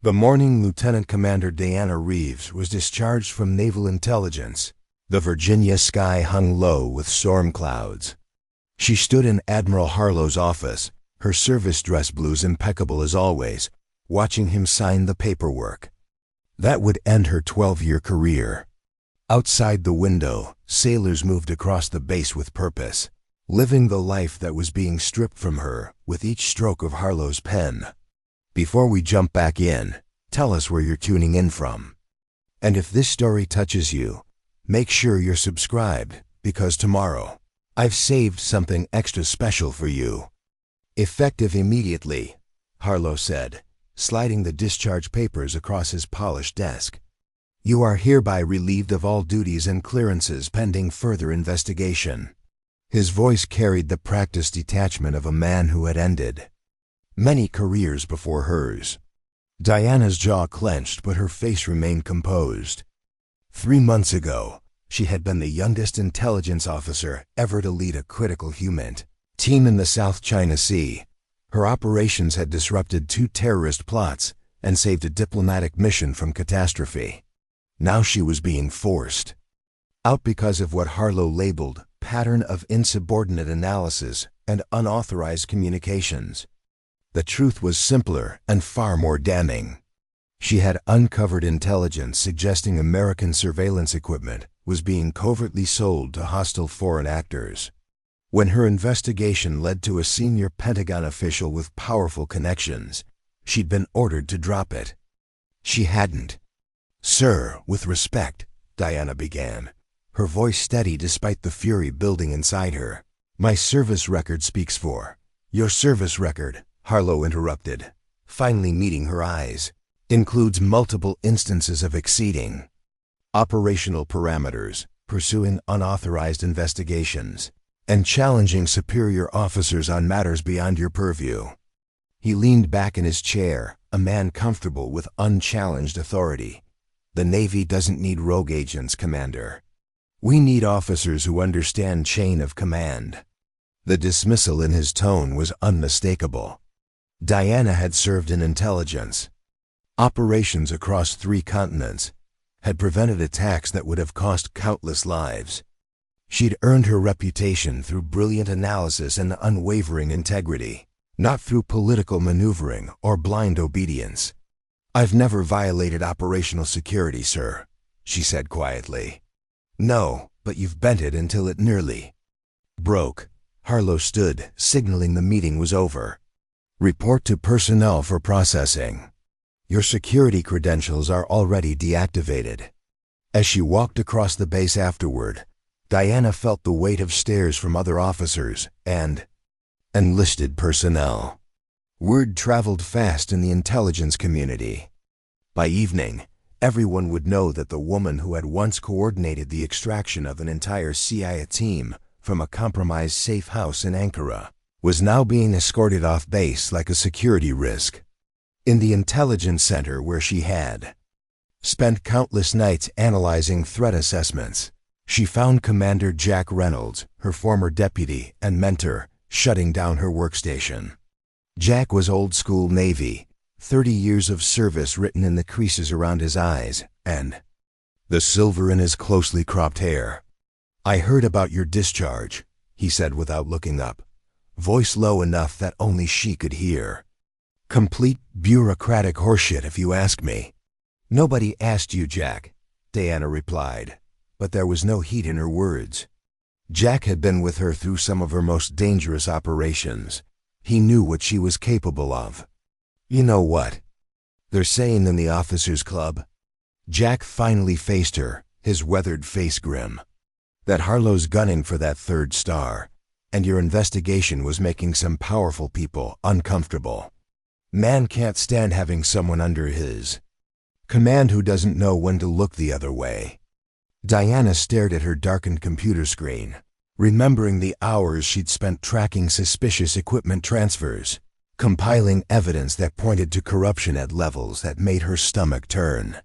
The morning Lieutenant Commander Diana Reeves was discharged from Naval Intelligence, the Virginia sky hung low with storm clouds. She stood in Admiral Harlow's office, her service dress blues impeccable as always, watching him sign the paperwork. That would end her 12-year career. Outside the window, sailors moved across the base with purpose, living the life that was being stripped from her with each stroke of Harlow's pen. Before we jump back in, tell us where you're tuning in from. And if this story touches you, make sure you're subscribed, because tomorrow, I've saved something extra special for you. Effective immediately, Harlow said, sliding the discharge papers across his polished desk. You are hereby relieved of all duties and clearances pending further investigation. His voice carried the practiced detachment of a man who had ended many careers before hers. Diana's jaw clenched, but her face remained composed. 3 months ago, she had been the youngest intelligence officer ever to lead a critical HUMINT team in the South China Sea. Her operations had disrupted 2 terrorist plots and saved a diplomatic mission from catastrophe. Now she was being forced out because of what Harlow labeled pattern of insubordinate analysis and unauthorized communications. The truth was simpler and far more damning. She had uncovered intelligence suggesting American surveillance equipment was being covertly sold to hostile foreign actors. When her investigation led to a senior Pentagon official with powerful connections, she'd been ordered to drop it. She hadn't. "Sir, with respect," Diana began, her voice steady despite the fury building inside her. "My service record speaks for—" "Your service record," Harlow interrupted, finally meeting her eyes, "includes multiple instances of exceeding operational parameters, pursuing unauthorized investigations, and challenging superior officers on matters beyond your purview." He leaned back in his chair, a man comfortable with unchallenged authority. "The Navy doesn't need rogue agents, Commander. We need officers who understand chain of command." The dismissal in his tone was unmistakable. Diana had served in intelligence. Operations across 3 continents had prevented attacks that would have cost countless lives. She'd earned her reputation through brilliant analysis and unwavering integrity, not through political maneuvering or blind obedience. "I've never violated operational security, sir," she said quietly. "No, but you've bent it until it nearly broke." Harlow stood, signaling the meeting was over. "Report to personnel for processing. Your security credentials are already deactivated." As she walked across the base afterward, Diana felt the weight of stares from other officers and enlisted personnel. Word traveled fast in the intelligence community. By evening, everyone would know that the woman who had once coordinated the extraction of an entire CIA team from a compromised safe house in Ankara was now being escorted off base like a security risk. In the intelligence center where she had spent countless nights analyzing threat assessments, she found Commander Jack Reynolds, her former deputy and mentor, shutting down her workstation. Jack was old-school Navy, 30 years of service written in the creases around his eyes, and the silver in his closely cropped hair. "I heard about your discharge," he said without looking up, voice low enough that only she could hear. "Complete bureaucratic horseshit if you ask me." "Nobody asked you, Jack," Diana replied, but there was no heat in her words. Jack had been with her through some of her most dangerous operations. He knew what she was capable of. "You know what they're saying in the officers' club?" Jack finally faced her, his weathered face grim. "That Harlow's gunning for that 3rd star, and your investigation was making some powerful people uncomfortable. Man can't stand having someone under his command who doesn't know when to look the other way." Diana stared at her darkened computer screen, remembering the hours she'd spent tracking suspicious equipment transfers, compiling evidence that pointed to corruption at levels that made her stomach turn.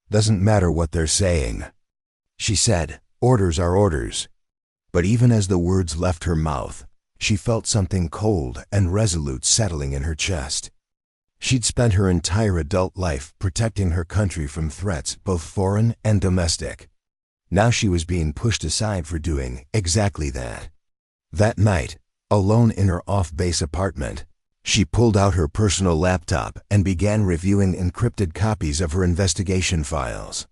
"Doesn't matter what they're saying," she said. "Orders are orders." But even as the words left her mouth, she felt something cold and resolute settling in her chest. She'd spent her entire adult life protecting her country from threats, both foreign and domestic. Now she was being pushed aside for doing exactly that. That night, alone in her off-base apartment, she pulled out her personal laptop and began reviewing encrypted copies of her investigation files.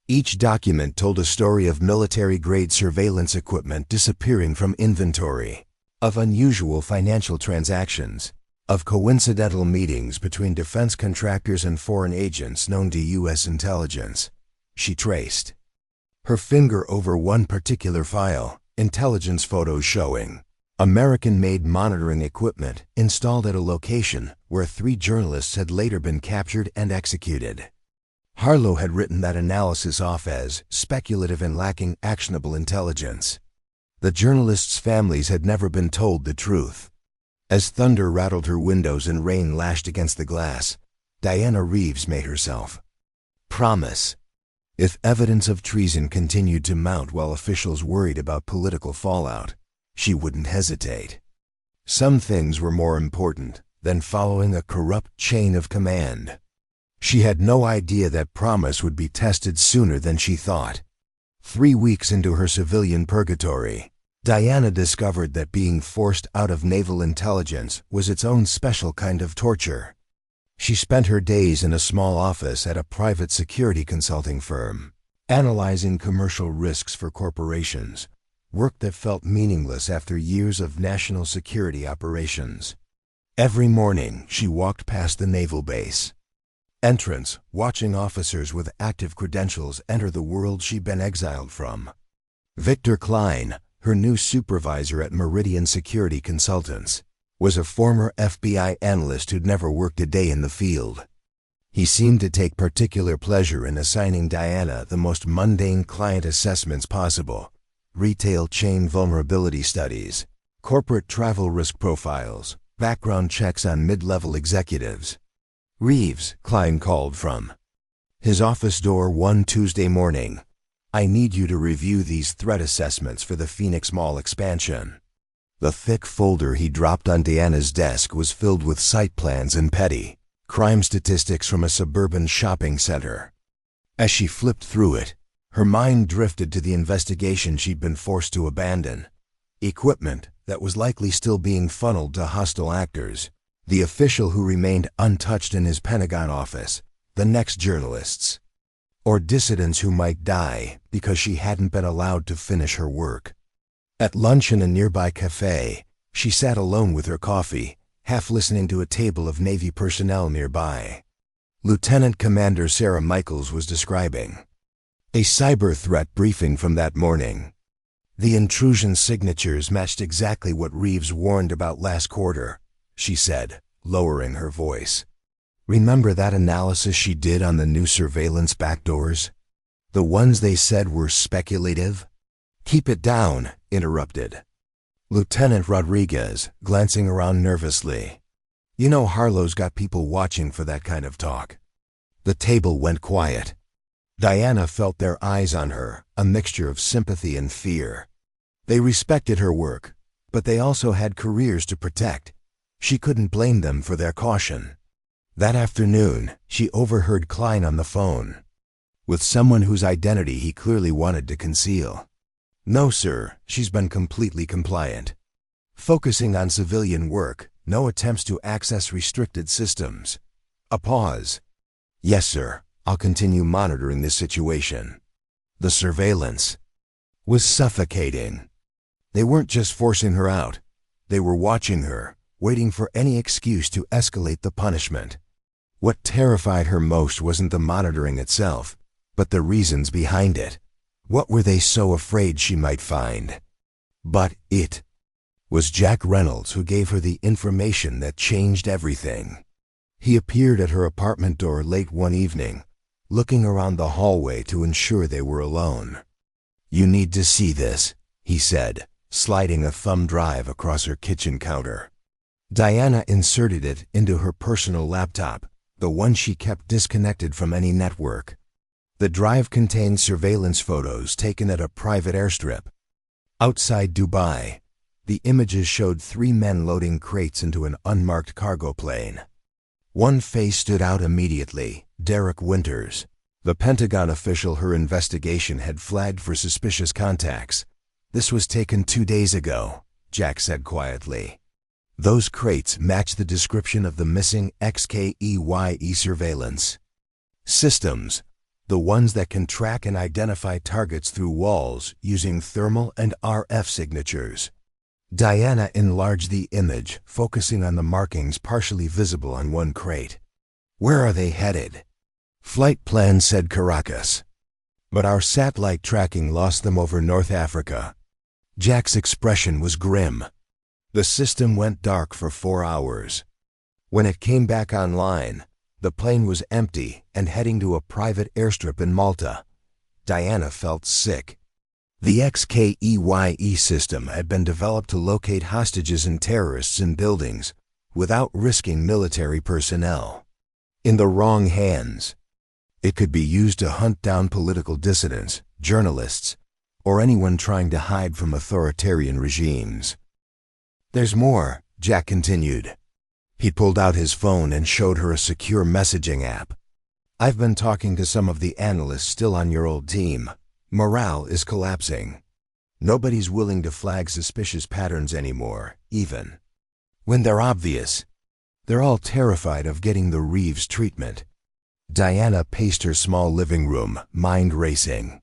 Each document told a story of military-grade surveillance equipment disappearing from inventory, of unusual financial transactions, of coincidental meetings between defense contractors and foreign agents known to U.S. intelligence. She traced her finger over one particular file, intelligence photos showing American-made monitoring equipment installed at a location where 3 journalists had later been captured and executed. Harlow had written that analysis off as speculative and lacking actionable intelligence. The journalists' families had never been told the truth. As thunder rattled her windows and rain lashed against the glass, Diana Reeves made herself promise. If evidence of treason continued to mount while officials worried about political fallout, she wouldn't hesitate. Some things were more important than following a corrupt chain of command. She had no idea that promise would be tested sooner than she thought. 3 weeks into her civilian purgatory, Diana discovered that being forced out of Naval Intelligence was its own special kind of torture. She spent her days in a small office at a private security consulting firm, analyzing commercial risks for corporations, work that felt meaningless after years of national security operations. Every morning, she walked past the naval base entrance, watching officers with active credentials enter the world she'd been exiled from. Victor Klein, her new supervisor at Meridian Security Consultants, was a former FBI analyst who'd never worked a day in the field. He seemed to take particular pleasure in assigning Diana the most mundane client assessments possible: retail chain vulnerability studies, corporate travel risk profiles, background checks on mid-level executives. "Reeves," Klein called from his office door one Tuesday morning, "I need you to review these threat assessments for the Phoenix Mall expansion." The thick folder he dropped on Diana's desk was filled with site plans and petty crime statistics from a suburban shopping center. As she flipped through it, her mind drifted to the investigation she'd been forced to abandon. Equipment that was likely still being funneled to hostile actors, the official who remained untouched in his Pentagon office, the next journalists, or dissidents who might die because she hadn't been allowed to finish her work. At lunch in a nearby cafe, she sat alone with her coffee, half listening to a table of Navy personnel nearby. Lieutenant Commander Sarah Michaels was describing a cyber threat briefing from that morning. The intrusion signatures matched exactly what Reeves warned about last quarter, she said, lowering her voice. "Remember that analysis she did on the new surveillance backdoors? The ones they said were speculative?" "Keep it down," interrupted Lieutenant Rodriguez, glancing around nervously. "You know Harlow's got people watching for that kind of talk." The table went quiet. Diana felt their eyes on her, a mixture of sympathy and fear. They respected her work, but they also had careers to protect. She couldn't blame them for their caution. That afternoon, she overheard Klein on the phone with someone whose identity he clearly wanted to conceal. "No, sir, she's been completely compliant. Focusing on civilian work, no attempts to access restricted systems." A pause. "Yes, sir, I'll continue monitoring this situation." The surveillance was suffocating. They weren't just forcing her out. They were watching her, waiting for any excuse to escalate the punishment. What terrified her most wasn't the monitoring itself, but the reasons behind it. What were they so afraid she might find? But it was Jack Reynolds who gave her the information that changed everything. He appeared at her apartment door late one evening, looking around the hallway to ensure they were alone. "You need to see this," he said, sliding a thumb drive across her kitchen counter. Diana inserted it into her personal laptop, the one she kept disconnected from any network. The drive contained surveillance photos taken at a private airstrip outside Dubai. The images showed 3 men loading crates into an unmarked cargo plane. One face stood out immediately: Derek Winters, the Pentagon official her investigation had flagged for suspicious contacts. "This was taken 2 days ago," Jack said quietly. "Those crates match the description of the missing XKEYE surveillance systems, the ones that can track and identify targets through walls using thermal and RF signatures." Diana enlarged the image, focusing on the markings partially visible on one crate. "Where are they headed?" "Flight plan said Caracas, but our satellite tracking lost them over North Africa." Jack's expression was grim. The system went dark for 4 hours. When it came back online, the plane was empty and heading to a private airstrip in Malta. Diana felt sick. The XKEYE system had been developed to locate hostages and terrorists in buildings without risking military personnel. In the wrong hands, it could be used to hunt down political dissidents, journalists, or anyone trying to hide from authoritarian regimes. "There's more," Jack continued. He pulled out his phone and showed her a secure messaging app. "I've been talking to some of the analysts still on your old team. Morale is collapsing. Nobody's willing to flag suspicious patterns anymore, even when they're obvious. They're all terrified of getting the Reeves treatment." Diana paced her small living room, mind racing.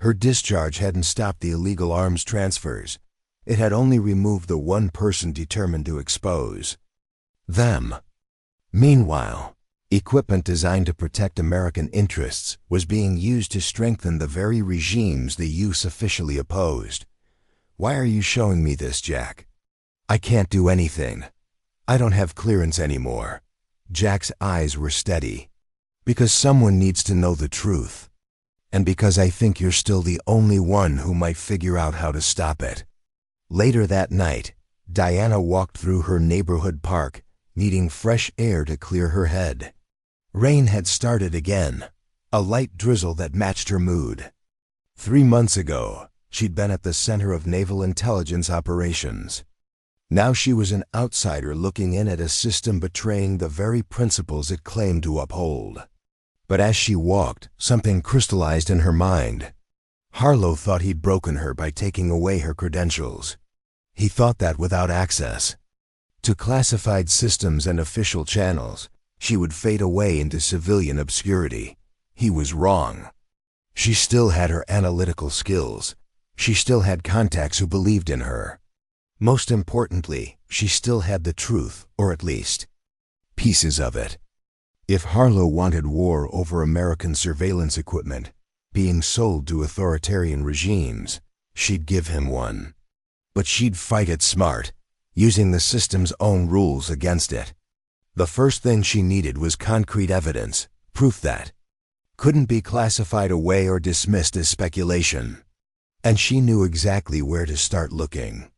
Her discharge hadn't stopped the illegal arms transfers. It had only removed the one person determined to expose them. Meanwhile, equipment designed to protect American interests was being used to strengthen the very regimes the US officially opposed. "Why are you showing me this, Jack?" "I can't do anything. I don't have clearance anymore." Jack's eyes were steady. "Because someone needs to know the truth. And because I think you're still the only one who might figure out how to stop it." Later that night, Diana walked through her neighborhood park, needing fresh air to clear her head. Rain had started again, a light drizzle that matched her mood. 3 months ago, she'd been at the center of Naval Intelligence operations. Now she was an outsider looking in at a system betraying the very principles it claimed to uphold. But as she walked, something crystallized in her mind. Harlow thought he'd broken her by taking away her credentials. He thought that without access to classified systems and official channels, she would fade away into civilian obscurity. He was wrong. She still had her analytical skills. She still had contacts who believed in her. Most importantly, she still had the truth, or at least pieces of it. If Harlow wanted war over American surveillance equipment being sold to authoritarian regimes, she'd give him one. But she'd fight it smart, using the system's own rules against it. The first thing she needed was concrete evidence, proof that couldn't be classified away or dismissed as speculation. And she knew exactly where to start looking.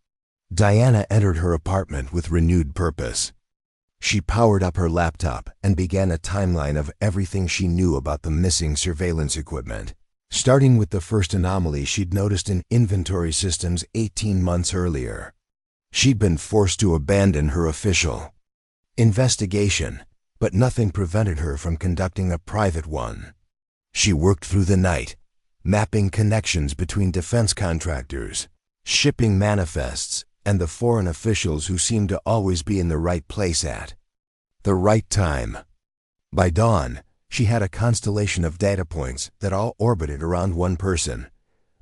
Diana entered her apartment with renewed purpose. She powered up her laptop and began a timeline of everything she knew about the missing surveillance equipment, starting with the first anomaly she'd noticed in inventory systems 18 months earlier. She'd been forced to abandon her official investigation, but nothing prevented her from conducting a private one. She worked through the night, mapping connections between defense contractors, shipping manifests, and the foreign officials who seemed to always be in the right place at the right time. By dawn, she had a constellation of data points that all orbited around one person: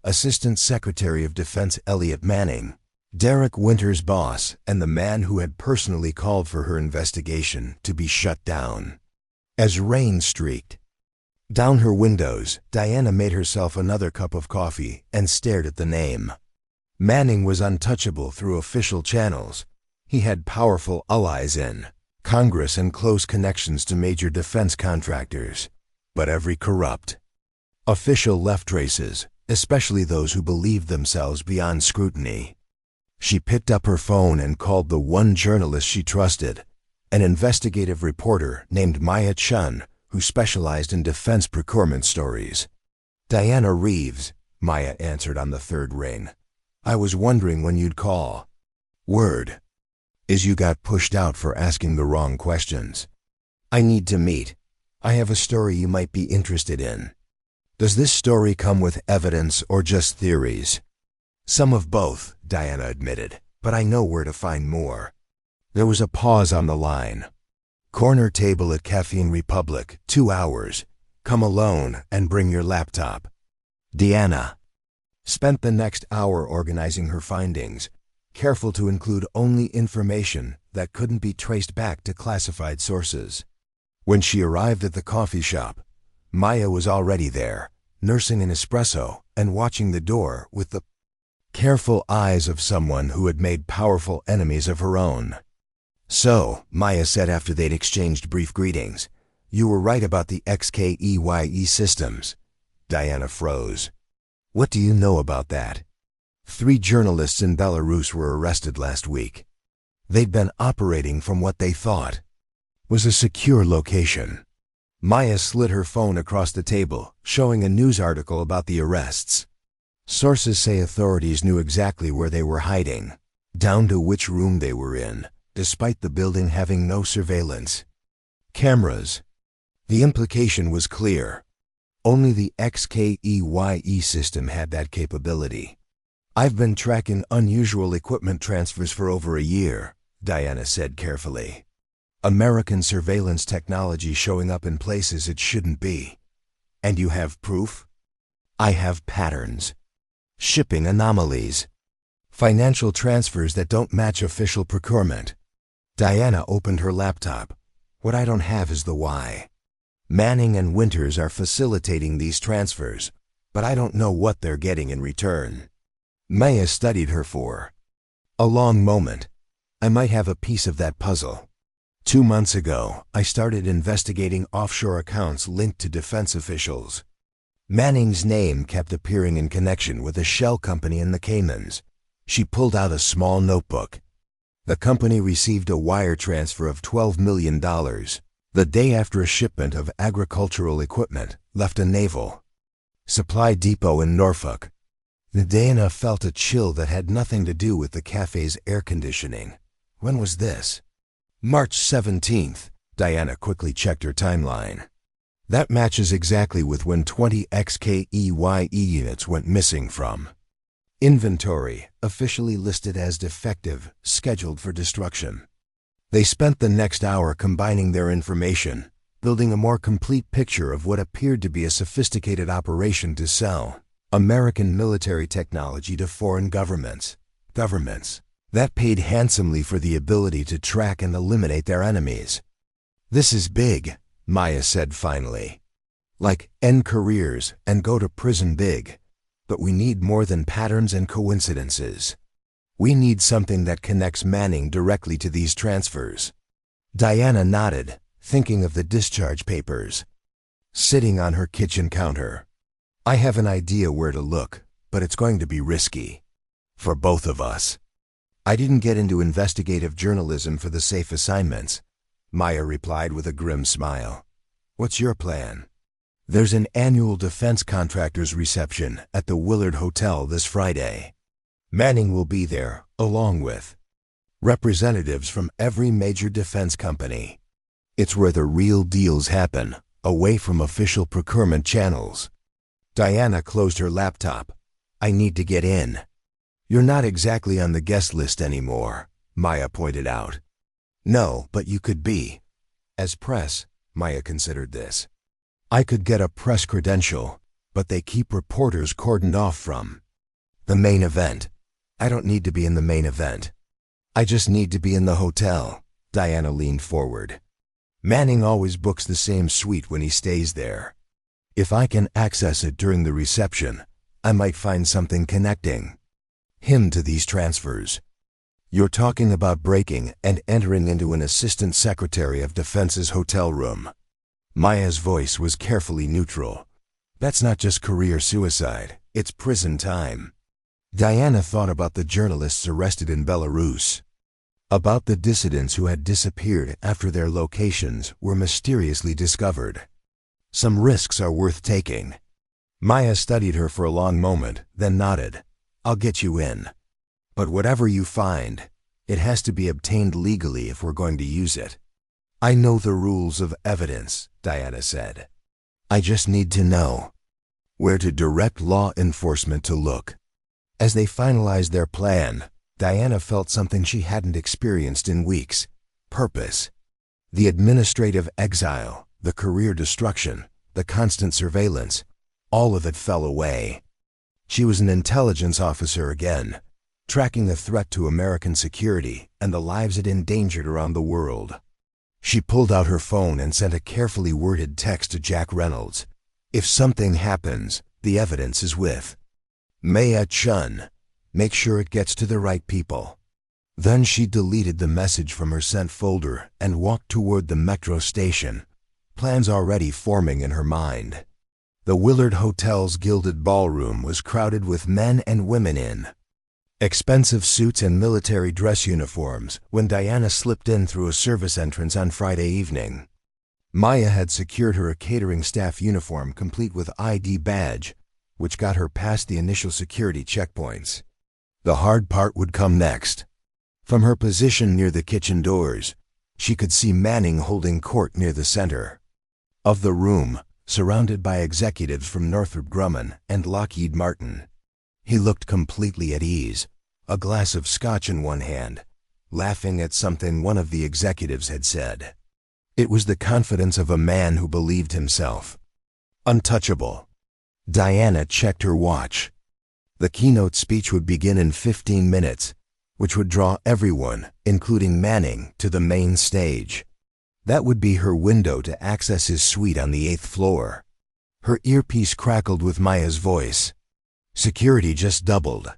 Assistant Secretary of Defense Elliot Manning, Derek Winters' boss, and the man who had personally called for her investigation to be shut down. As rain streaked down her windows, Diana made herself another cup of coffee and stared at the name. Manning was untouchable through official channels. He had powerful allies in Congress and close connections to major defense contractors. But every corrupt official left traces, especially those who believed themselves beyond scrutiny. She picked up her phone and called the one journalist she trusted, an investigative reporter named Maya Chun, who specialized in defense procurement stories. "Diana Reeves," Maya answered on the third ring. "I was wondering when you'd call. Word is you got pushed out for asking the wrong questions." I need to meet. I have a story you might be interested in. Does this story come with evidence or just theories? Some of both, Diana admitted, but I know where to find more. There was a pause on the line. Corner table at Caffeine Republic, 2 hours. Come alone and bring your laptop. Diana spent the next hour organizing her findings, careful to include only information that couldn't be traced back to classified sources. When she arrived at the coffee shop, Maya was already there, nursing an espresso and watching the door with the careful eyes of someone who had made powerful enemies of her own. "So," Maya said after they'd exchanged brief greetings, "you were right about the XKEYE systems." Diana froze. "What do you know about that?" 3 journalists in Belarus were arrested last week. They'd been operating from what they thought was a secure location. Maya slid her phone across the table, showing a news article about the arrests. Sources say authorities knew exactly where they were hiding, down to which room they were in, despite the building having no surveillance cameras. The implication was clear. Only the XKEYE system had that capability. "I've been tracking unusual equipment transfers for over a year," Diana said carefully. "American surveillance technology showing up in places it shouldn't be." "And you have proof?" "I have patterns. Shipping anomalies. Financial transfers that don't match official procurement." Diana opened her laptop. "What I don't have is the why. Manning and Winters are facilitating these transfers, but I don't know what they're getting in return." Maya studied her for a long moment. "I might have a piece of that puzzle. 2 months ago, I started investigating offshore accounts linked to defense officials. Manning's name kept appearing in connection with a shell company in the Caymans." She pulled out a small notebook. "The company received a wire transfer of $12 million the day after a shipment of agricultural equipment left a naval supply depot in Norfolk." Diana felt a chill that had nothing to do with the cafe's air conditioning. When was this? March 17th. Diana quickly checked her timeline. That matches exactly with when 20 XKEYE units went missing from inventory, officially listed as defective, scheduled for destruction. They spent the next hour combining their information, building a more complete picture of what appeared to be a sophisticated operation to sell American military technology to foreign governments that paid handsomely for the ability to track and eliminate their enemies. "This is big," Maya said finally. "Like end careers and go to prison big. But we need more than patterns and coincidences. We need something that connects Manning directly to these transfers." Diana nodded, thinking of the discharge papers sitting on her kitchen counter. "I have an idea where to look, but it's going to be risky. For both of us." "I didn't get into investigative journalism for the safe assignments," Maya replied with a grim smile. "What's your plan?" "There's an annual defense contractors reception at the Willard Hotel this Friday. Manning will be there, along with representatives from every major defense company. It's where the real deals happen, away from official procurement channels." Diana closed her laptop. "I need to get in." "You're not exactly on the guest list anymore," Maya pointed out. "No, but you could be." As press, Maya considered this. "I could get a press credential, but they keep reporters cordoned off from the main event. I don't need to be in the main event. I just need to be in the hotel." Diana leaned forward. "Manning always books the same suite when he stays there. If I can access it during the reception, I might find something connecting him to these transfers." "You're talking about breaking and entering into an assistant secretary of defense's hotel room." Maya's voice was carefully neutral. "That's not just career suicide, it's prison time." Diana thought about the journalists arrested in Belarus, about the dissidents who had disappeared after their locations were mysteriously discovered. Some risks are worth taking. Maya studied her for a long moment, then nodded. "I'll get you in. But whatever you find, it has to be obtained legally if we're going to use it." "I know the rules of evidence," Diana said. "I just need to know where to direct law enforcement to look." As they finalized their plan, Diana felt something she hadn't experienced in weeks: purpose. The administrative exile, the career destruction, the constant surveillance, all of it fell away. She was an intelligence officer again, tracking the threat to American security and the lives it endangered around the world. She pulled out her phone and sent a carefully worded text to Jack Reynolds. "If something happens, the evidence is with Maya Chun. Make sure it gets to the right people." Then she deleted the message from her sent folder and walked toward the metro station, plans already forming in her mind. The Willard Hotel's gilded ballroom was crowded with men and women in expensive suits and military dress uniforms when Diana slipped in through a service entrance on Friday evening. Maya had secured her a catering staff uniform complete with ID badge, which got her past the initial security checkpoints. The hard part would come next. From her position near the kitchen doors, she could see Manning holding court near the center of the room, surrounded by executives from Northrop Grumman and Lockheed Martin. He looked completely at ease, a glass of scotch in one hand, laughing at something one of the executives had said. It was the confidence of a man who believed himself untouchable. Diana checked her watch. The keynote speech would begin in 15 minutes, which would draw everyone, including Manning, to the main stage. That would be her window to access his suite on the 8th floor. Her earpiece crackled with Maya's voice. Security just doubled.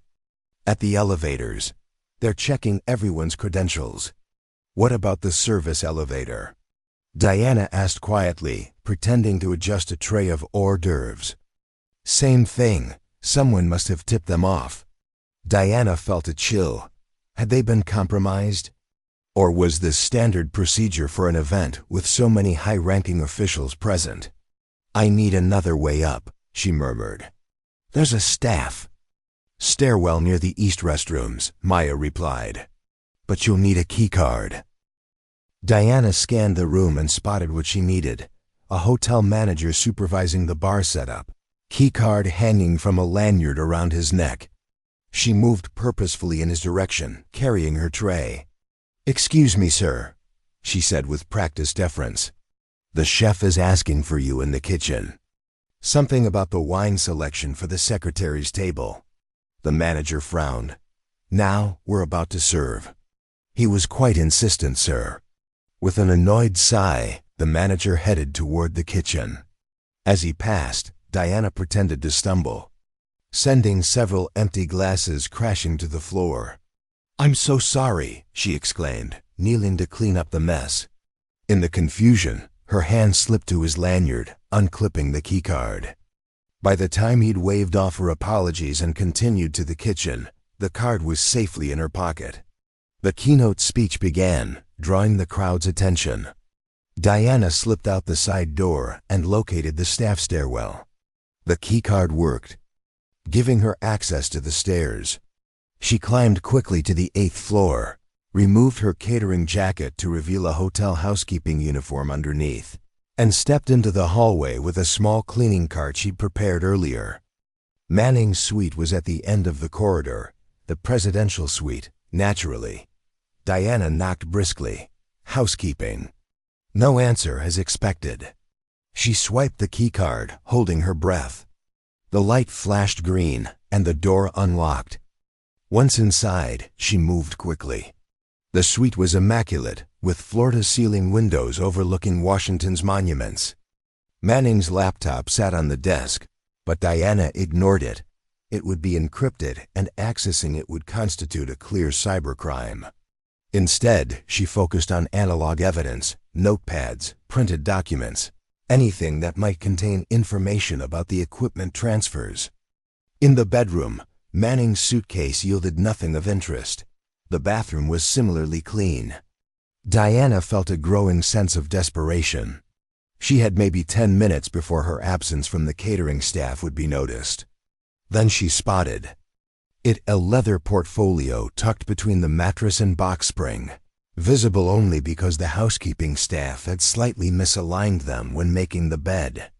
At the elevators, they're checking everyone's credentials. What about the service elevator? Diana asked quietly, pretending to adjust a tray of hors d'oeuvres. Same thing. Someone must have tipped them off. Diana felt a chill. Had they been compromised? Or was this standard procedure for an event with so many high-ranking officials present? "I need another way up," she murmured. "There's a staff stairwell near the east restrooms," Maya replied. "But you'll need a keycard." Diana scanned the room and spotted what she needed: a hotel manager supervising the bar setup, keycard hanging from a lanyard around his neck. She moved purposefully in his direction, carrying her tray. "Excuse me, sir," she said with practiced deference. "The chef is asking for you in the kitchen." Something about the wine selection for the secretary's table. The manager frowned. "Now we're about to serve." "He was quite insistent, sir." With an annoyed sigh, the manager headed toward the kitchen. As he passed, Diana pretended to stumble, sending several empty glasses crashing to the floor. "I'm so sorry," she exclaimed, kneeling to clean up the mess. In the confusion, her hand slipped to his lanyard, unclipping the keycard. By the time he'd waved off her apologies and continued to the kitchen, the card was safely in her pocket. The keynote speech began, drawing the crowd's attention. Diana slipped out the side door and located the staff stairwell. The keycard worked, giving her access to the stairs. She climbed quickly to the 8th floor, removed her catering jacket to reveal a hotel housekeeping uniform underneath, and stepped into the hallway with a small cleaning cart she'd prepared earlier. Manning's suite was at the end of the corridor, the presidential suite, naturally. Diana knocked briskly. "Housekeeping." No answer as expected. She swiped the keycard, holding her breath. The light flashed green, and the door unlocked. Once inside, she moved quickly. The suite was immaculate, with floor-to-ceiling windows overlooking Washington's monuments. Manning's laptop sat on the desk, but Diana ignored it. It would be encrypted, and accessing it would constitute a clear cybercrime. Instead, she focused on analog evidence, notepads, printed documents, anything that might contain information about the equipment transfers. In the bedroom, Manning's suitcase yielded nothing of interest. The bathroom was similarly clean. Diana felt a growing sense of desperation. She had maybe 10 minutes before her absence from the catering staff would be noticed. Then she spotted it, a leather portfolio tucked between the mattress and box spring. visible only because the housekeeping staff had slightly misaligned them when making the bed.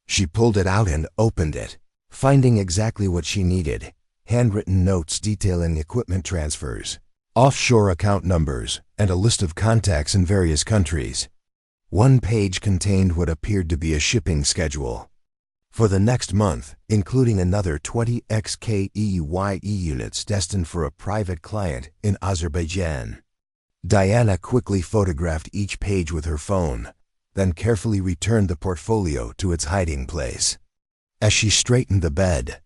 She pulled it out and opened it, finding exactly what she needed: handwritten notes detailing equipment transfers, offshore account numbers, and a list of contacts in various countries. One page contained what appeared to be a shipping schedule for the next month, including another 20 XKEYE units destined for a private client in Azerbaijan. Diana quickly photographed each page with her phone, then carefully returned the portfolio to its hiding place. As she straightened the bed,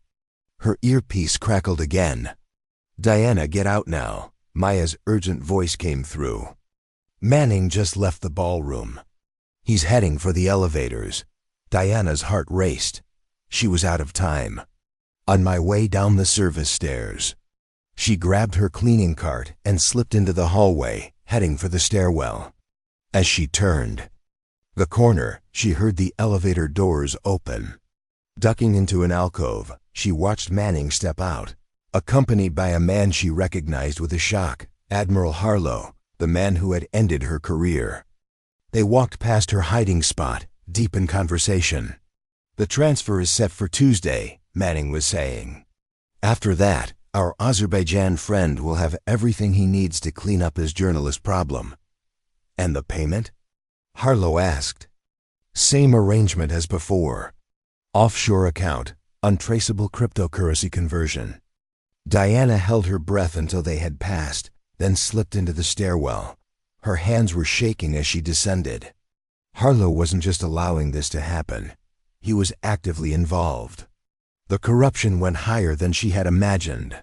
her earpiece crackled again. "Diana, get out now," Maya's urgent voice came through. Manning just left the ballroom. He's heading for the elevators. Diana's heart raced. She was out of time. On my way down the service stairs. She grabbed her cleaning cart and slipped into the hallway, heading for the stairwell. As she turned the corner, she heard the elevator doors open. Ducking into an alcove, she watched Manning step out, accompanied by a man she recognized with a shock: Admiral Harlow, the man who had ended her career. They walked past her hiding spot, deep in conversation. "The transfer is set for Tuesday," Manning was saying. "After that, our Azerbaijan friend will have everything he needs to clean up his journalist problem." "And the payment?" Harlow asked. "Same arrangement as before. Offshore account, untraceable cryptocurrency conversion." Diana held her breath until they had passed, then slipped into the stairwell. Her hands were shaking as she descended. Harlow wasn't just allowing this to happen. He was actively involved. The corruption went higher than she had imagined.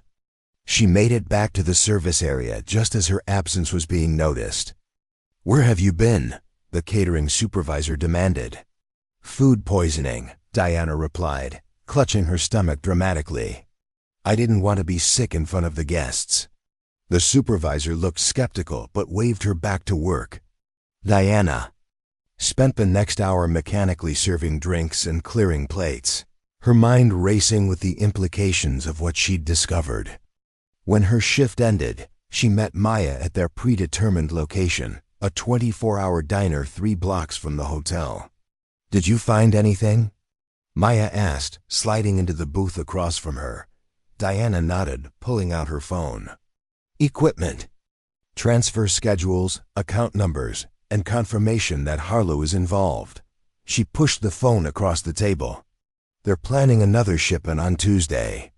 She made it back to the service area just as her absence was being noticed. "Where have you been?" the catering supervisor demanded. "Food poisoning," Diana replied, clutching her stomach dramatically. "I didn't want to be sick in front of the guests." The supervisor looked skeptical but waved her back to work. Diana spent the next hour mechanically serving drinks and clearing plates, her mind racing with the implications of what she'd discovered. When her shift ended, she met Maya at their predetermined location, a 24-hour diner 3 blocks from the hotel. "Did you find anything?" Maya asked, sliding into the booth across from her. Diana nodded, pulling out her phone. "Equipment, transfer schedules, account numbers, and confirmation that Harlow is involved." She pushed the phone across the table. "They're planning another shipment on Tuesday.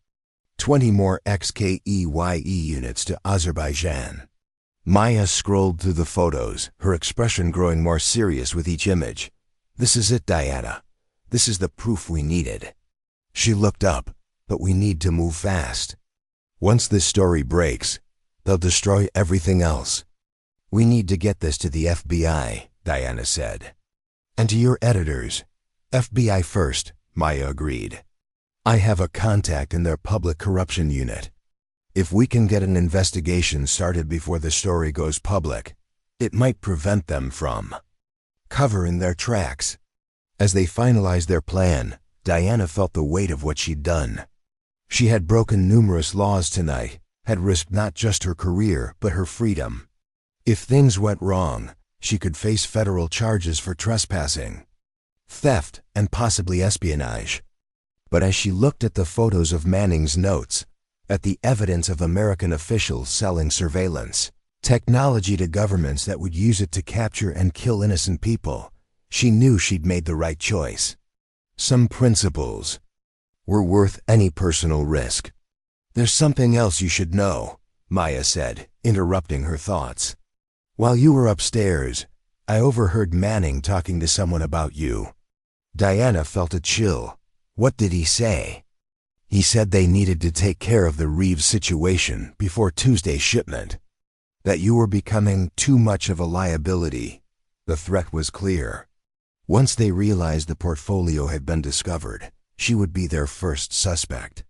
20 more XKEYE units to Azerbaijan." Maya scrolled through the photos, her expression growing more serious with each image. "This is it, Diana. This is the proof we needed." She looked up. "But we need to move fast. Once this story breaks, they'll destroy everything else." "We need to get this to the FBI," Diana said. "And to your editors." "FBI first," Maya agreed. "I have a contact in their public corruption unit. If we can get an investigation started before the story goes public, it might prevent them from covering their tracks." As they finalized their plan, Diana felt the weight of what she'd done. She had broken numerous laws tonight, had risked not just her career, but her freedom. If things went wrong, she could face federal charges for trespassing, theft, and possibly espionage. But as she looked at the photos of Manning's notes, at the evidence of American officials selling surveillance technology to governments that would use it to capture and kill innocent people, she knew she'd made the right choice. Some principles were worth any personal risk. "There's something else you should know," Maya said, interrupting her thoughts. "While you were upstairs, I overheard Manning talking to someone about you." Diana felt a chill. "What did he say?" "He said they needed to take care of the Reeves situation before Tuesday's shipment. That you were becoming too much of a liability." The threat was clear. Once they realized the portfolio had been discovered, she would be their first suspect.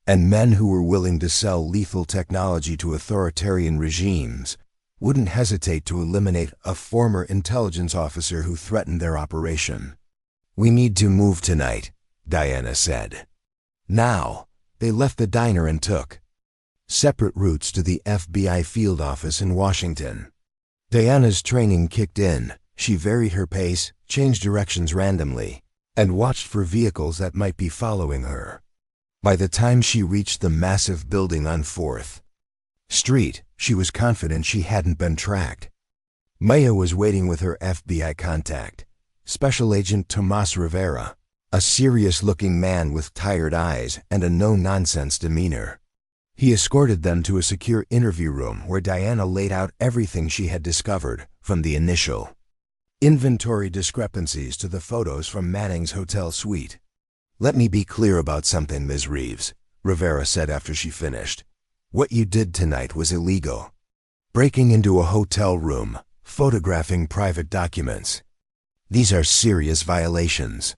And men who were willing to sell lethal technology to authoritarian regimes wouldn't hesitate to eliminate a former intelligence officer who threatened their operation. "We need to move tonight," Diana said. Now, they left the diner and took separate routes to the FBI field office in Washington. Diana's training kicked in. She varied her pace, changed directions randomly, and watched for vehicles that might be following her. By the time she reached the massive building on 4th Street, she was confident she hadn't been tracked. Maya was waiting with her FBI contact, Special Agent Tomas Rivera, a serious-looking man with tired eyes and a no-nonsense demeanor. He escorted them to a secure interview room where Diana laid out everything she had discovered, from the initial inventory discrepancies to the photos from Manning's hotel suite. "Let me be clear about something, Ms. Reeves," Rivera said after she finished. "What you did tonight was illegal. Breaking into a hotel room, photographing private documents. These are serious violations."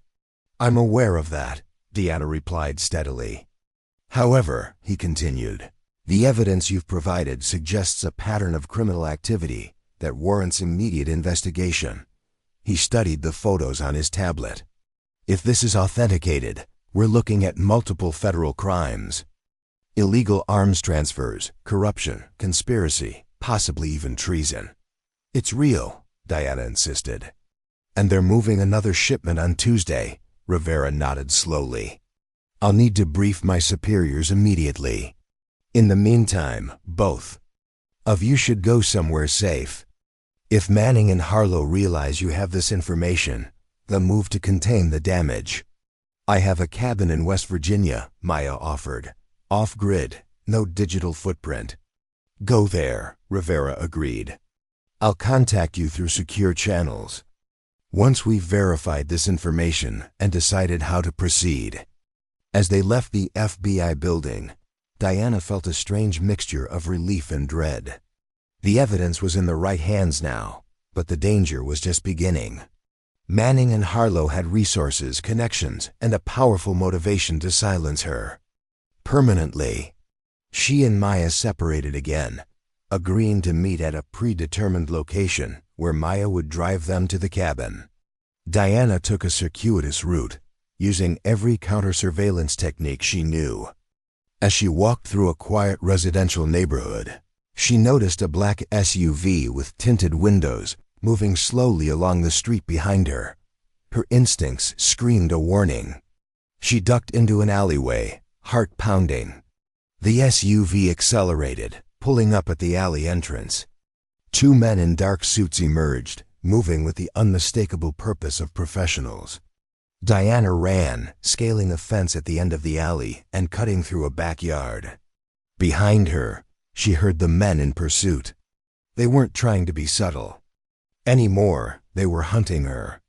"I'm aware of that," Diana replied steadily. "However," he continued, "the evidence you've provided suggests a pattern of criminal activity that warrants immediate investigation." He studied the photos on his tablet. "If this is authenticated, we're looking at multiple federal crimes. Illegal arms transfers, corruption, conspiracy, possibly even treason." "It's real," Diana insisted. "And they're moving another shipment on Tuesday," Rivera nodded slowly. "I'll need to brief my superiors immediately. In the meantime, both of you should go somewhere safe. If Manning and Harlow realize you have this information, they'll move to contain the damage." "I have a cabin in West Virginia," Maya offered. "Off-grid, no digital footprint." "Go there," Rivera agreed. "I'll contact you through secure channels once we've verified this information and decided how to proceed." As they left the FBI building, Diana felt a strange mixture of relief and dread. The evidence was in the right hands now, but the danger was just beginning. Manning and Harlow had resources, connections, and a powerful motivation to silence her permanently. She and Maya separated again, agreeing to meet at a predetermined location where Maya would drive them to the cabin. Diana took a circuitous route, using every counter-surveillance technique she knew. As she walked through a quiet residential neighborhood, she noticed a black SUV with tinted windows moving slowly along the street behind her. Her instincts screamed a warning. She ducked into an alleyway, heart pounding. The SUV accelerated, pulling up at the alley entrance. Two men in dark suits emerged, moving with the unmistakable purpose of professionals. Diana ran, scaling a fence at the end of the alley and cutting through a backyard. Behind her, she heard the men in pursuit. They weren't trying to be subtle. Anymore, they were hunting her.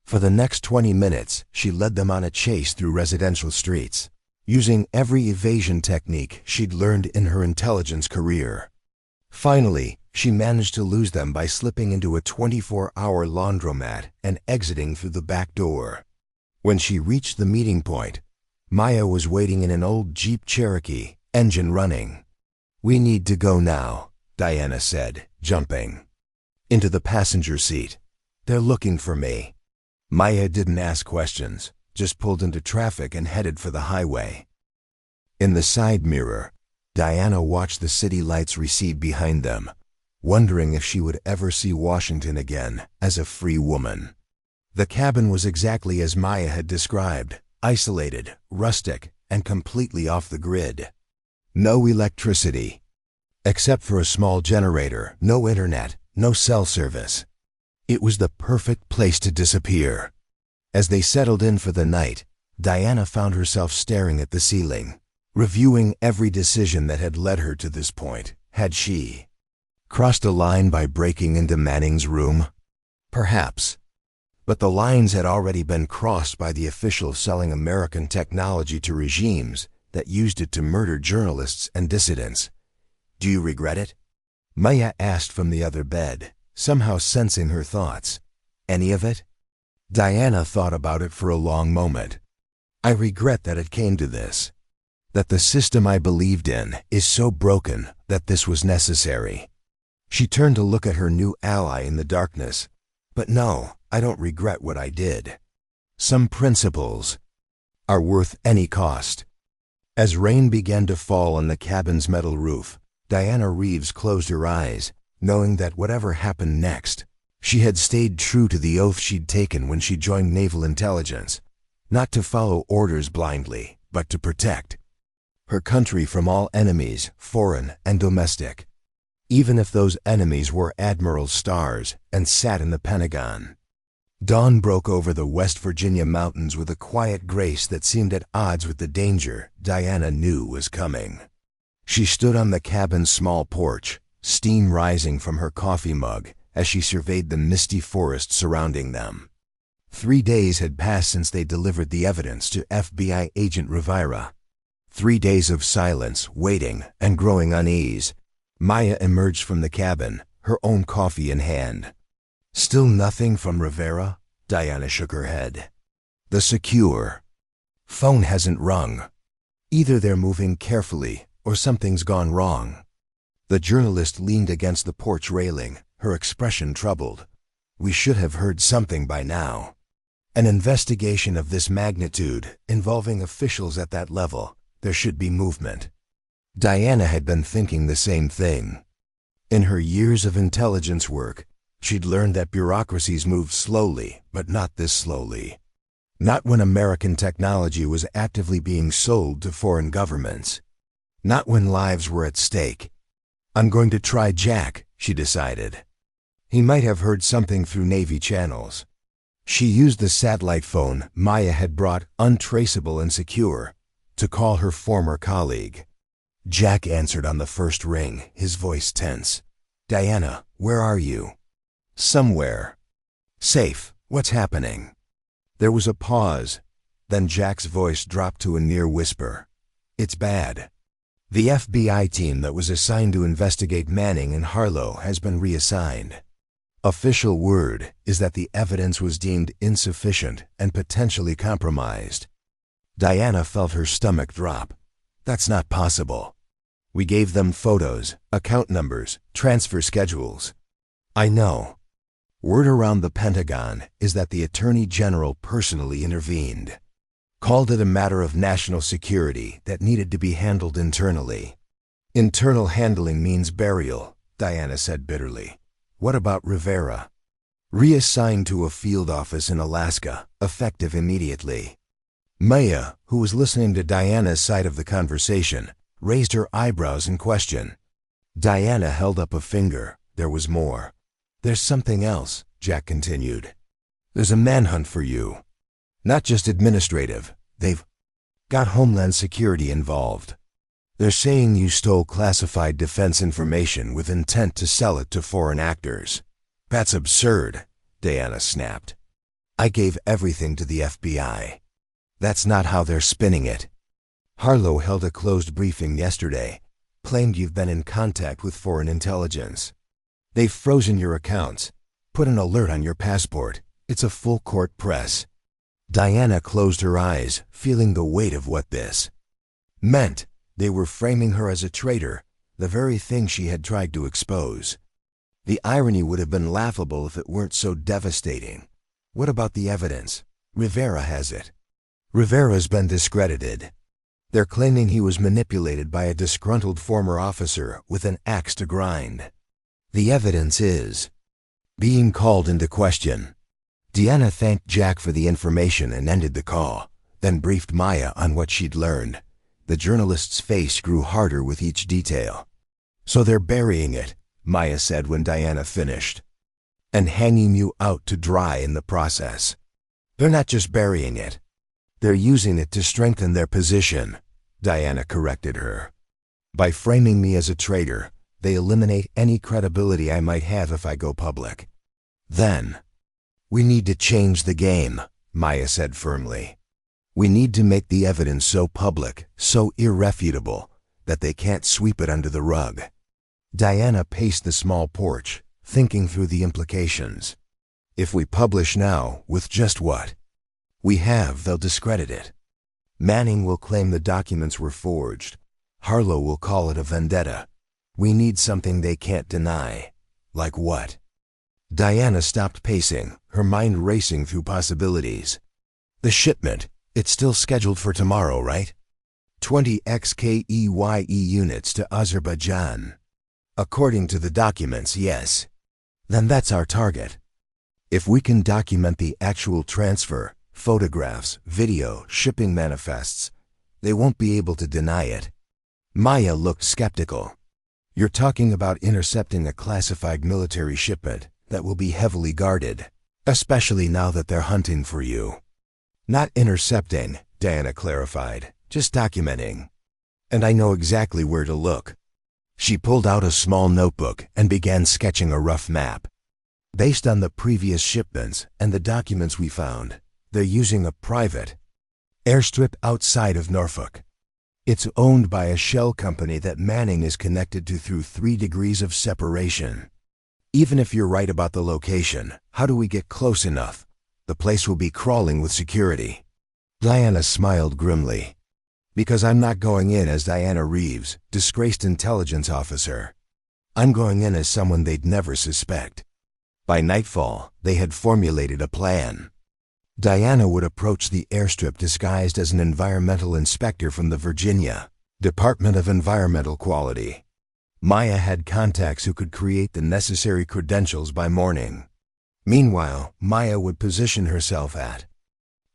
For the next 20 minutes, she led them on a chase through residential streets, using every evasion technique she'd learned in her intelligence career. Finally, she managed to lose them by slipping into a 24-hour laundromat and exiting through the back door. When she reached the meeting point, Maya was waiting in an old Jeep Cherokee, engine running. "We need to go now," Diana said, jumping into the passenger seat. "They're looking for me." Maya didn't ask questions, just pulled into traffic and headed for the highway. In the side mirror, Diana watched the city lights recede behind them, wondering if she would ever see Washington again as a free woman. The cabin was exactly as Maya had described, isolated, rustic, and completely off the grid. No electricity. Except for a small generator, no internet, no cell service. It was the perfect place to disappear. As they settled in for the night, Diana found herself staring at the ceiling, reviewing every decision that had led her to this point. Had she crossed a line by breaking into Manning's room? Perhaps. But the lines had already been crossed by the officials selling American technology to regimes that used it to murder journalists and dissidents. "Do you regret it?" Maya asked from the other bed, somehow sensing her thoughts. "Any of it?" Diana thought about it for a long moment. "I regret that it came to this. That the system I believed in is so broken that this was necessary." She turned to look at her new ally in the darkness. "But no, I don't regret what I did. Some principles are worth any cost." As rain began to fall on the cabin's metal roof, Diana Reeves closed her eyes, knowing that whatever happened next, she had stayed true to the oath she'd taken when she joined Naval Intelligence, not to follow orders blindly, but to protect her country from all enemies, foreign and domestic, even if those enemies were Admiral Stars and sat in the Pentagon. Dawn broke over the West Virginia mountains with a quiet grace that seemed at odds with the danger Diana knew was coming. She stood on the cabin's small porch, steam rising from her coffee mug as she surveyed the misty forest surrounding them. 3 days had passed since they delivered the evidence to FBI agent Rivera. 3 days of silence, waiting, and growing unease. Maya emerged from the cabin, her own coffee in hand. Still nothing from Rivera? Diana shook her head. The secure phone hasn't rung. Either they're moving carefully or something's gone wrong. The journalist leaned against the porch railing, her expression troubled. We should have heard something by now. An investigation of this magnitude, involving officials at that level, there should be movement. Diana had been thinking the same thing. In her years of intelligence work, she'd learned that bureaucracies moved slowly, but not this slowly. Not when American technology was actively being sold to foreign governments. Not when lives were at stake. I'm going to try Jack, she decided. He might have heard something through Navy channels. She used the satellite phone Maya had brought, untraceable and secure, to call her former colleague. Jack answered on the first ring, his voice tense. Diana, where are you? Somewhere. Safe. What's happening? There was a pause. Then Jack's voice dropped to a near whisper. It's bad. The FBI team that was assigned to investigate Manning and Harlow has been reassigned. Official word is that the evidence was deemed insufficient and potentially compromised. Diana felt her stomach drop. That's not possible. We gave them photos, account numbers, transfer schedules. I know. Word around the Pentagon is that the Attorney General personally intervened. Called it a matter of national security that needed to be handled internally. Internal handling means burial, Diana said bitterly. What about Rivera? Reassigned to a field office in Alaska, effective immediately. Maya, who was listening to Diana's side of the conversation, raised her eyebrows in question. Diana held up a finger. There was more. There's something else, Jack continued. There's a manhunt for you. Not just administrative. They've got Homeland Security involved. They're saying you stole classified defense information with intent to sell it to foreign actors. That's absurd, Diana snapped. I gave everything to the FBI. That's not how they're spinning it. Harlow held a closed briefing yesterday, claimed you've been in contact with foreign intelligence. They've frozen your accounts, put an alert on your passport. It's a full court press. Diana closed her eyes, feeling the weight of what this meant. They were framing her as a traitor, the very thing she had tried to expose. The irony would have been laughable if it weren't so devastating. What about the evidence? Rivera has it. Rivera's been discredited. They're claiming he was manipulated by a disgruntled former officer with an axe to grind. The evidence is being called into question. Diana thanked Jack for the information and ended the call, then briefed Maya on what she'd learned. The journalist's face grew harder with each detail. So they're burying it, Maya said when Diana finished, and hanging you out to dry in the process. They're not just burying it. They're using it to strengthen their position, Diana corrected her. By framing me as a traitor, they eliminate any credibility I might have if I go public. Then, we need to change the game, Maya said firmly. We need to make the evidence so public, so irrefutable, that they can't sweep it under the rug. Diana paced the small porch, thinking through the implications. If we publish now, with just what we have, they'll discredit it. Manning will claim the documents were forged. Harlow will call it a vendetta. We need something they can't deny. Like what? Diana stopped pacing, her mind racing through possibilities. The shipment. It's still scheduled for tomorrow, right? 20 XKEYE units to Azerbaijan. According to the documents, yes. Then that's our target. If we can document the actual transfer, photographs, video, shipping manifests, they won't be able to deny it. Maya looked skeptical. You're talking about intercepting a classified military shipment that will be heavily guarded, especially now that they're hunting for you. Not intercepting, Diana clarified, just documenting. And I know exactly where to look. She pulled out a small notebook and began sketching a rough map. Based on the previous shipments and the documents we found, they're using a private airstrip outside of Norfolk. It's owned by a shell company that Manning is connected to through 3 degrees of separation. Even if you're right about the location, how do we get close enough? The place will be crawling with security. Diana smiled grimly. Because I'm not going in as Diana Reeves, disgraced intelligence officer. I'm going in as someone they'd never suspect. By nightfall, they had formulated a plan. Diana would approach the airstrip disguised as an environmental inspector from the Virginia Department of Environmental Quality. Maya had contacts who could create the necessary credentials by morning. Meanwhile, Maya would position herself at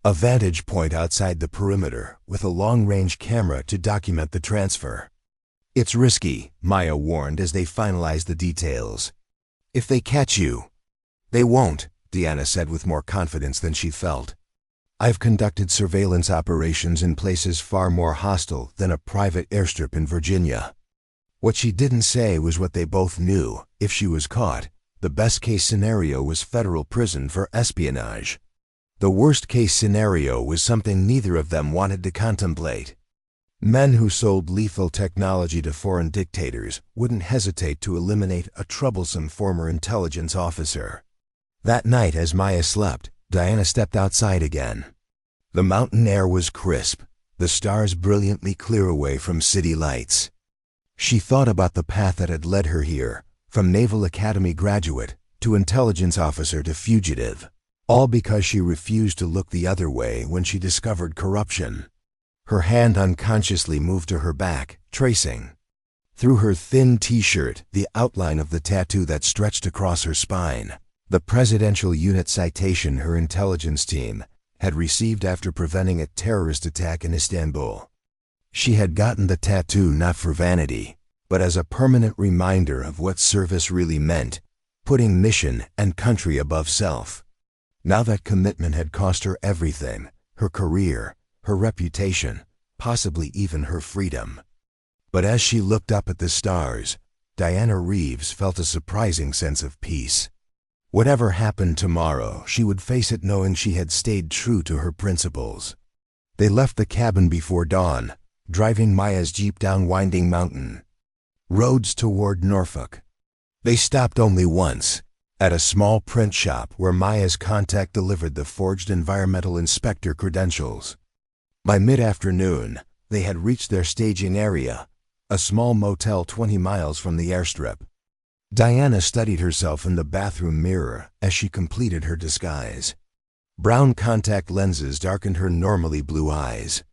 a vantage point outside the perimeter with a long-range camera to document the transfer. It's risky, Maya warned as they finalized the details. If they catch you. They won't, Diana said with more confidence than she felt. I've conducted surveillance operations in places far more hostile than a private airstrip in Virginia. What she didn't say was what they both knew. If she was caught, the best-case scenario was federal prison for espionage. The worst-case scenario was something neither of them wanted to contemplate. Men who sold lethal technology to foreign dictators wouldn't hesitate to eliminate a troublesome former intelligence officer. That night, as Maya slept, Diana stepped outside again. The mountain air was crisp, the stars brilliantly clear away from city lights. She thought about the path that had led her here, from Naval Academy graduate to intelligence officer to fugitive, all because she refused to look the other way when she discovered corruption. Her hand unconsciously moved to her back, tracing, through her thin t-shirt, the outline of the tattoo that stretched across her spine. The presidential unit citation her intelligence team had received after preventing a terrorist attack in Istanbul. She had gotten the tattoo not for vanity, but as a permanent reminder of what service really meant, putting mission and country above self. Now that commitment had cost her everything, her career, her reputation, possibly even her freedom. But as she looked up at the stars, Diana Reeves felt a surprising sense of peace. Whatever happened tomorrow, she would face it knowing she had stayed true to her principles. They left the cabin before dawn, driving Maya's Jeep down winding mountain roads toward Norfolk. They stopped only once, at a small print shop where Maya's contact delivered the forged environmental inspector credentials. By mid-afternoon, they had reached their staging area, a small motel 20 miles from the airstrip. Diana studied herself in the bathroom mirror as she completed her disguise. Brown contact lenses darkened her normally blue eyes.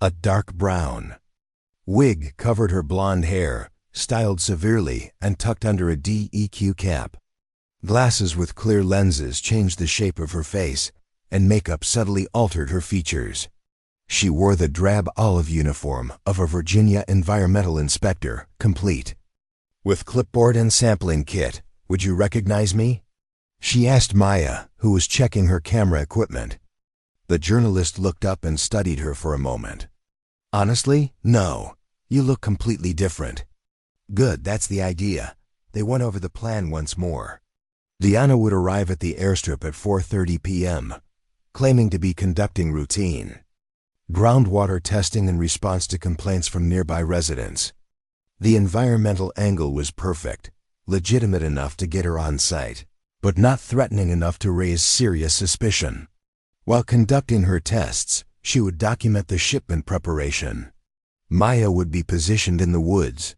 A dark brown wig covered her blonde hair, styled severely and tucked under a DEQ cap. Glasses with clear lenses changed the shape of her face, and makeup subtly altered her features. She wore the drab olive uniform of a Virginia environmental inspector, complete. With clipboard and sampling kit, would you recognize me? She asked Maya, who was checking her camera equipment. The journalist looked up and studied her for a moment. Honestly, no. You look completely different. Good, that's the idea. They went over the plan once more. Diana would arrive at the airstrip at 4:30 p.m., claiming to be conducting routine groundwater testing in response to complaints from nearby residents. The environmental angle was perfect, legitimate enough to get her on site, but not threatening enough to raise serious suspicion. While conducting her tests, she would document the shipment preparation. Maya would be positioned in the woods,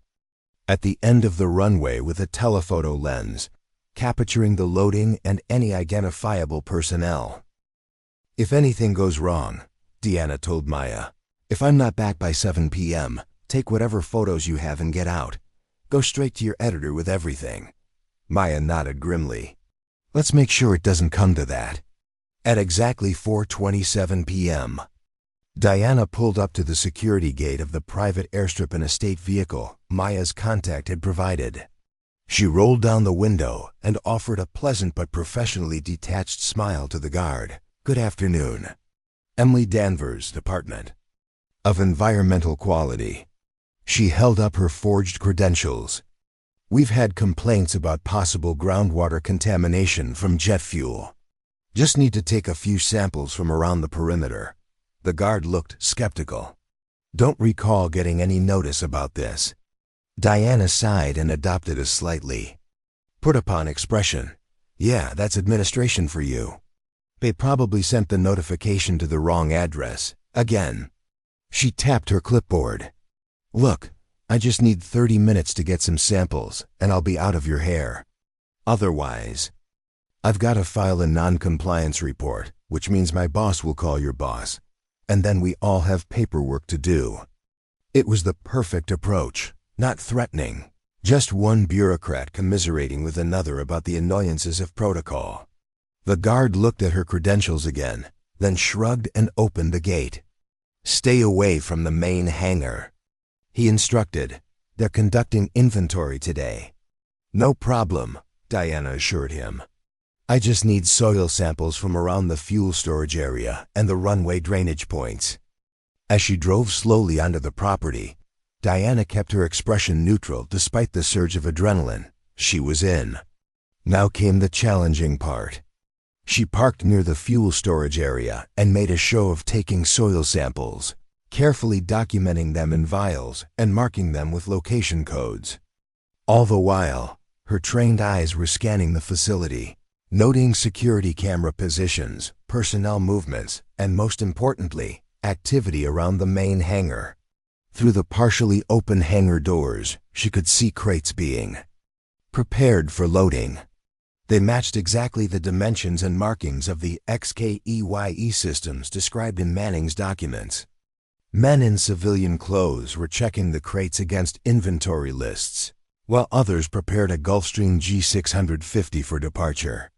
at the end of the runway with a telephoto lens, capturing the loading and any identifiable personnel. If anything goes wrong, Diana told Maya, if I'm not back by 7 p.m., take whatever photos you have and get out. Go straight to your editor with everything." Maya nodded grimly. "Let's make sure it doesn't come to that." At exactly 4:27 p.m., Diana pulled up to the security gate of the private airstrip in a state vehicle Maya's contact had provided. She rolled down the window and offered a pleasant but professionally detached smile to the guard. "Good afternoon. Emily Danvers, Department of Environmental Quality." She held up her forged credentials. "We've had complaints about possible groundwater contamination from jet fuel. Just need to take a few samples from around the perimeter." The guard looked skeptical. "Don't recall getting any notice about this." Diana sighed and adopted a slightly put-upon expression. "Yeah, that's administration for you. They probably sent the notification to the wrong address. Again." She tapped her clipboard. "Look, I just need 30 minutes to get some samples, and I'll be out of your hair. Otherwise, I've got to file a non-compliance report, which means my boss will call your boss, and then we all have paperwork to do." It was the perfect approach, not threatening, just one bureaucrat commiserating with another about the annoyances of protocol. The guard looked at her credentials again, then shrugged and opened the gate. "Stay away from the main hangar," he instructed. "They're conducting inventory today." "No problem," Diana assured him. "I just need soil samples from around the fuel storage area and the runway drainage points." As she drove slowly onto the property, Diana kept her expression neutral despite the surge of adrenaline she was in. Now came the challenging part. She parked near the fuel storage area and made a show of taking soil samples, carefully documenting them in vials and marking them with location codes. All the while, her trained eyes were scanning the facility, noting security camera positions, personnel movements, and most importantly, activity around the main hangar. Through the partially open hangar doors, she could see crates being prepared for loading. They matched exactly the dimensions and markings of the XKEYE systems described in Manning's documents. Men in civilian clothes were checking the crates against inventory lists, while others prepared a Gulfstream G650 for departure.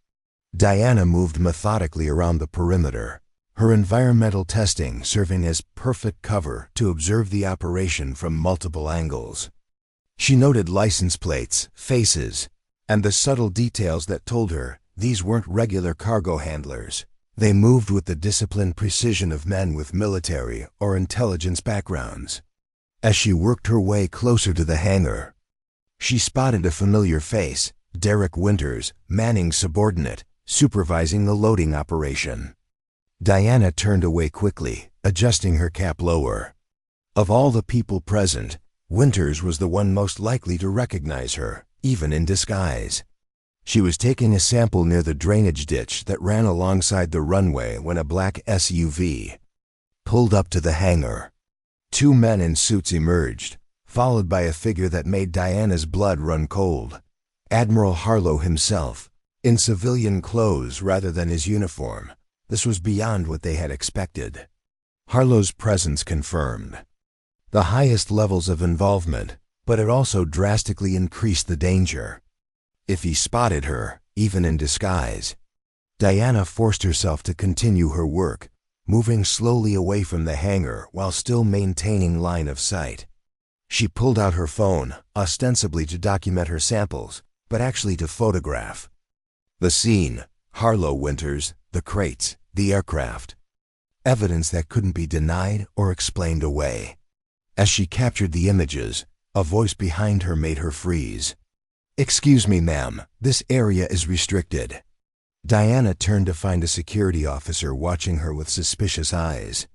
Diana moved methodically around the perimeter, her environmental testing serving as perfect cover to observe the operation from multiple angles. She noted license plates, faces, and the subtle details that told her these weren't regular cargo handlers. They moved with the disciplined precision of men with military or intelligence backgrounds. As she worked her way closer to the hangar, she spotted a familiar face, Derek Winters, Manning's subordinate, supervising the loading operation. Diana turned away quickly, adjusting her cap lower. Of all the people present, Winters was the one most likely to recognize her, even in disguise. She was taking a sample near the drainage ditch that ran alongside the runway when a black SUV pulled up to the hangar. Two men in suits emerged, followed by a figure that made Diana's blood run cold. Admiral Harlow himself, in civilian clothes rather than his uniform. This was beyond what they had expected. Harlow's presence confirmed the highest levels of involvement, but it also drastically increased the danger. If he spotted her, even in disguise, Diana forced herself to continue her work, moving slowly away from the hangar while still maintaining line of sight. She pulled out her phone, ostensibly to document her samples, but actually to photograph the scene, Harlow, Winters, the crates, the aircraft. Evidence that couldn't be denied or explained away. As she captured the images, a voice behind her made her freeze. "Excuse me, ma'am, this area is restricted." Diana turned to find a security officer watching her with suspicious eyes.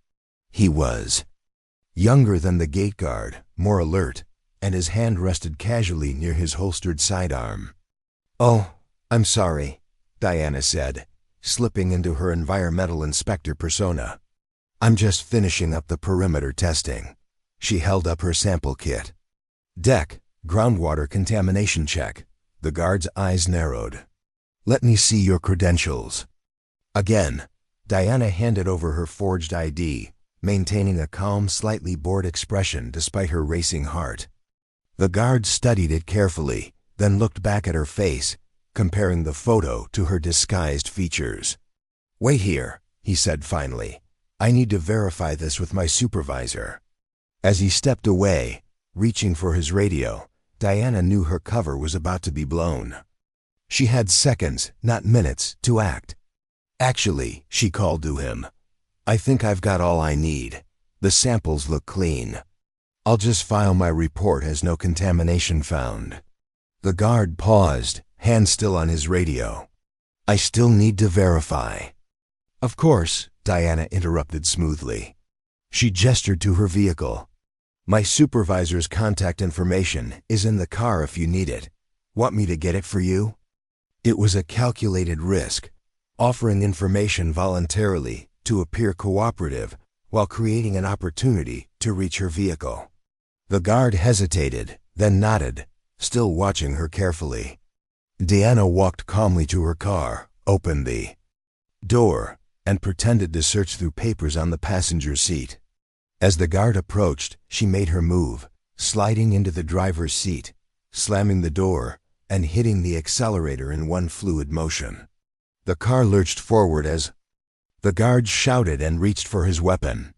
He was younger than the gate guard, more alert, and his hand rested casually near his holstered sidearm. "Oh, I'm sorry," Diana said, slipping into her environmental inspector persona. "I'm just finishing up the perimeter testing." She held up her sample kit. "Deck, groundwater contamination check." The guard's eyes narrowed. "Let me see your credentials." Again, Diana handed over her forged ID, maintaining a calm, slightly bored expression despite her racing heart. The guard studied it carefully, then looked back at her face, comparing the photo to her disguised features. "Wait here," he said finally. "I need to verify this with my supervisor." As he stepped away, reaching for his radio, Diana knew her cover was about to be blown. She had seconds, not minutes, to act. "Actually," she called to him, "I think I've got all I need. The samples look clean. I'll just file my report as no contamination found." The guard paused, hand still on his radio. "I still need to verify." "Of course," Diana interrupted smoothly. She gestured to her vehicle. "My supervisor's contact information is in the car if you need it. Want me to get it for you?" It was a calculated risk, offering information voluntarily to appear cooperative while creating an opportunity to reach her vehicle. The guard hesitated, then nodded, still watching her carefully. Diana walked calmly to her car, opened the door, and pretended to search through papers on the passenger seat. As the guard approached, she made her move, sliding into the driver's seat, slamming the door, and hitting the accelerator in one fluid motion. The car lurched forward as the guard shouted and reached for his weapon.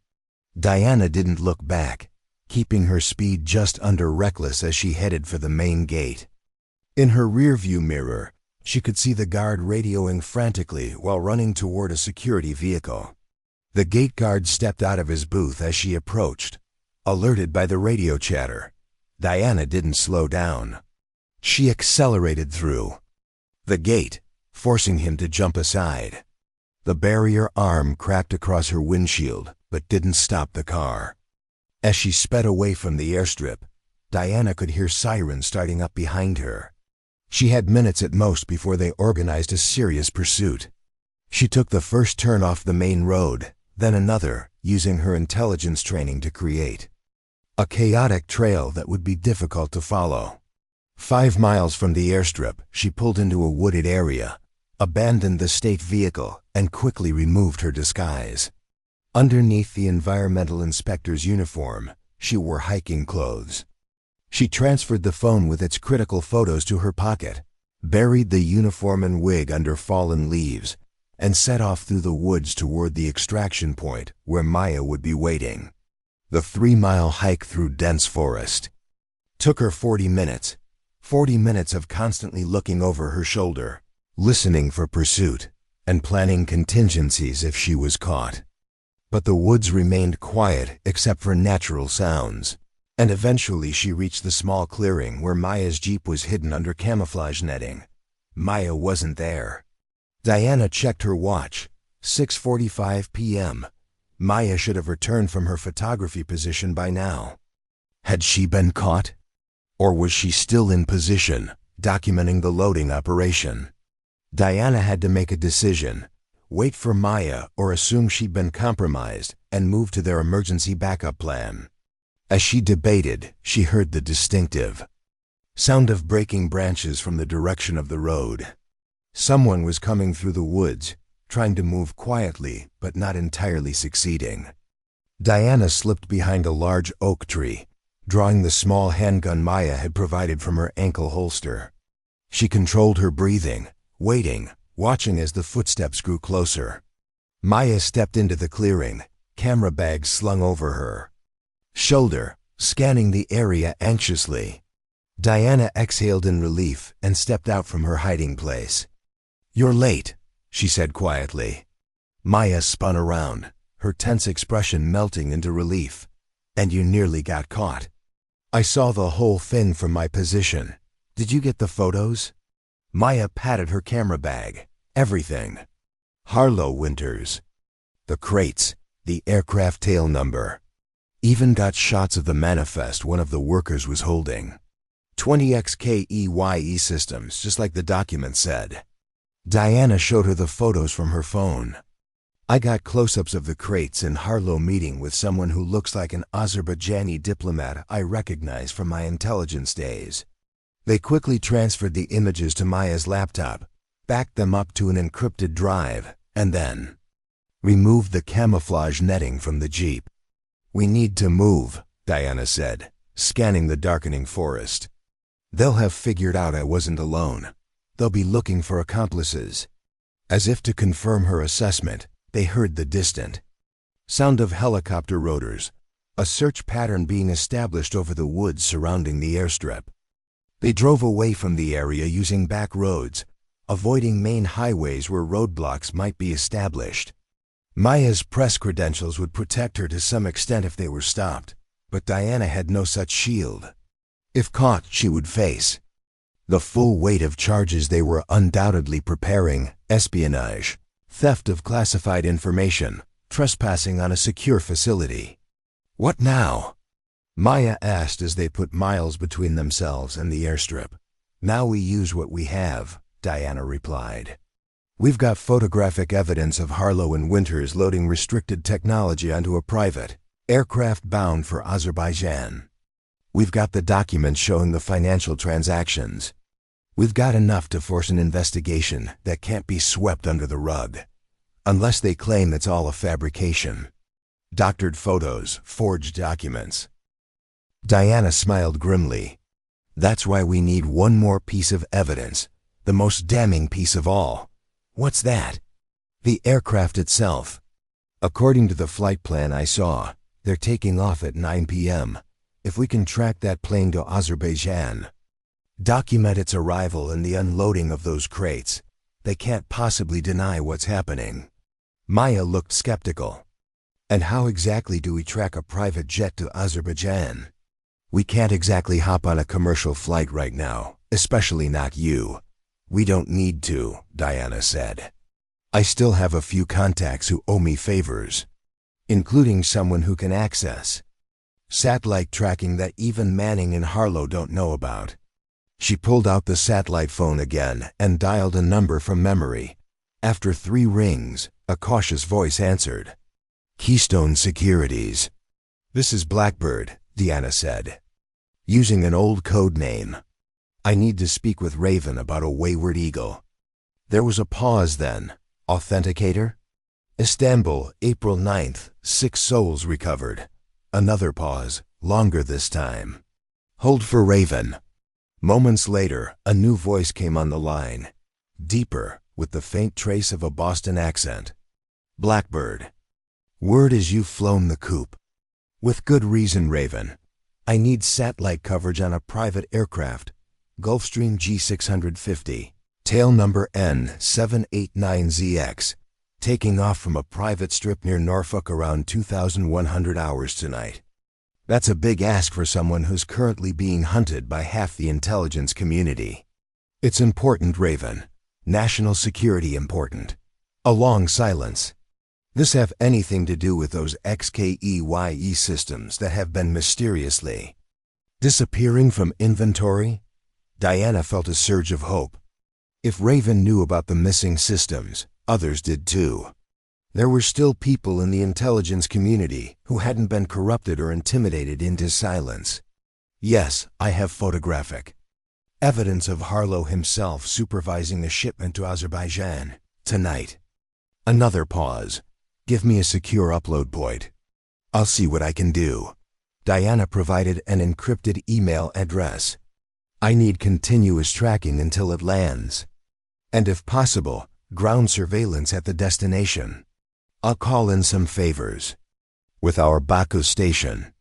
Diana didn't look back, keeping her speed just under reckless as she headed for the main gate. In her rearview mirror, she could see the guard radioing frantically while running toward a security vehicle. The gate guard stepped out of his booth as she approached, alerted by the radio chatter. Diana didn't slow down. She accelerated through the gate, forcing him to jump aside. The barrier arm cracked across her windshield, but didn't stop the car. As she sped away from the airstrip, Diana could hear sirens starting up behind her. She had minutes at most before they organized a serious pursuit. She took the first turn off the main road, then another, using her intelligence training to create a chaotic trail that would be difficult to follow. 5 miles from the airstrip, she pulled into a wooded area, abandoned the state vehicle, and quickly removed her disguise. Underneath the environmental inspector's uniform, she wore hiking clothes. She transferred the phone with its critical photos to her pocket, buried the uniform and wig under fallen leaves, and set off through the woods toward the extraction point where Maya would be waiting. The 3-mile hike through dense forest took her 40 minutes. 40 minutes of constantly looking over her shoulder, listening for pursuit, and planning contingencies if she was caught. But the woods remained quiet except for natural sounds, and eventually she reached the small clearing where Maya's jeep was hidden under camouflage netting. Maya wasn't there. Diana checked her watch. 6:45 p.m. Maya should have returned from her photography position by now. Had she been caught? Or was she still in position, documenting the loading operation? Diana had to make a decision: wait for Maya or assume she'd been compromised and move to their emergency backup plan. As she debated, she heard the distinctive sound of breaking branches from the direction of the road. Someone was coming through the woods, trying to move quietly but not entirely succeeding. Diana slipped behind a large oak tree, drawing the small handgun Maya had provided from her ankle holster. She controlled her breathing, waiting, watching as the footsteps grew closer. Maya stepped into the clearing, camera bag slung over her shoulder, scanning the area anxiously. Diana exhaled in relief and stepped out from her hiding place. "You're late," she said quietly. Maya spun around, her tense expression melting into relief. "And you nearly got caught." "I saw the whole thing from my position. Did you get the photos?" Maya patted her camera bag. "Everything." Harlow Winters. The crates, the aircraft tail number. Even got shots of the manifest one of the workers was holding. 20XKEYE systems, just like the document said. Diana showed her the photos from her phone. "I got close-ups of the crates in Harlow meeting with someone who looks like an Azerbaijani diplomat I recognize from my intelligence days." They quickly transferred the images to Maya's laptop, backed them up to an encrypted drive, and then removed the camouflage netting from the jeep. "We need to move," Diana said, scanning the darkening forest. "They'll have figured out I wasn't alone. They'll be looking for accomplices." As if to confirm her assessment, they heard the distant sound of helicopter rotors, a search pattern being established over the woods surrounding the airstrip. They drove away from the area using back roads, avoiding main highways where roadblocks might be established. Maya's press credentials would protect her to some extent if they were stopped, but Diana had no such shield. If caught, she would face the full weight of charges they were undoubtedly preparing: espionage, theft of classified information, trespassing on a secure facility. "What now?" Maya asked as they put miles between themselves and the airstrip. "Now we use what we have," Diana replied. "We've got photographic evidence of Harlow and Winters loading restricted technology onto a private aircraft bound for Azerbaijan. We've got the documents showing the financial transactions. We've got enough to force an investigation that can't be swept under the rug, unless they claim it's all a fabrication. Doctored photos, forged documents." Diana smiled grimly. "That's why we need one more piece of evidence, the most damning piece of all." "What's that?" "The aircraft itself. According to the flight plan I saw, they're taking off at 9 p.m. If we can track that plane to Azerbaijan, document its arrival and the unloading of those crates, they can't possibly deny what's happening." Maya looked skeptical. "And how exactly do we track a private jet to Azerbaijan?" "We can't exactly hop on a commercial flight right now, especially not you." "We don't need to," Diana said. "I still have a few contacts who owe me favors, including someone who can access satellite tracking that even Manning and Harlow don't know about." She pulled out the satellite phone again and dialed a number from memory. After 3 rings, a cautious voice answered. "Keystone Securities." "This is Blackbird," Diana said, using an old code name. "I need to speak with Raven about a wayward eagle." There was a pause then. "Authenticator?" "Istanbul, April 9th, 6 souls recovered." Another pause, longer this time. "Hold for Raven." Moments later, a new voice came on the line, deeper, with the faint trace of a Boston accent. "Blackbird. Word is you've flown the coop." "With good reason, Raven. I need satellite coverage on a private aircraft, Gulfstream G650, tail number N789ZX, taking off from a private strip near Norfolk around 2100 hours tonight." That's a big ask for someone who's currently being hunted by half the intelligence community. "It's important, Raven. National security important." A long silence. "This have anything to do with those XKEYE systems that have been mysteriously disappearing from inventory?" Diana felt a surge of hope. If Raven knew about the missing systems, others did too. There were still people in the intelligence community who hadn't been corrupted or intimidated into silence. "Yes, I have photographic evidence of Harlow himself supervising the shipment to Azerbaijan tonight." Another pause. "Give me a secure upload point. I'll see what I can do." Diana provided an encrypted email address. "I need continuous tracking until it lands. And if possible, ground surveillance at the destination. I'll call in some favors with our Baku station.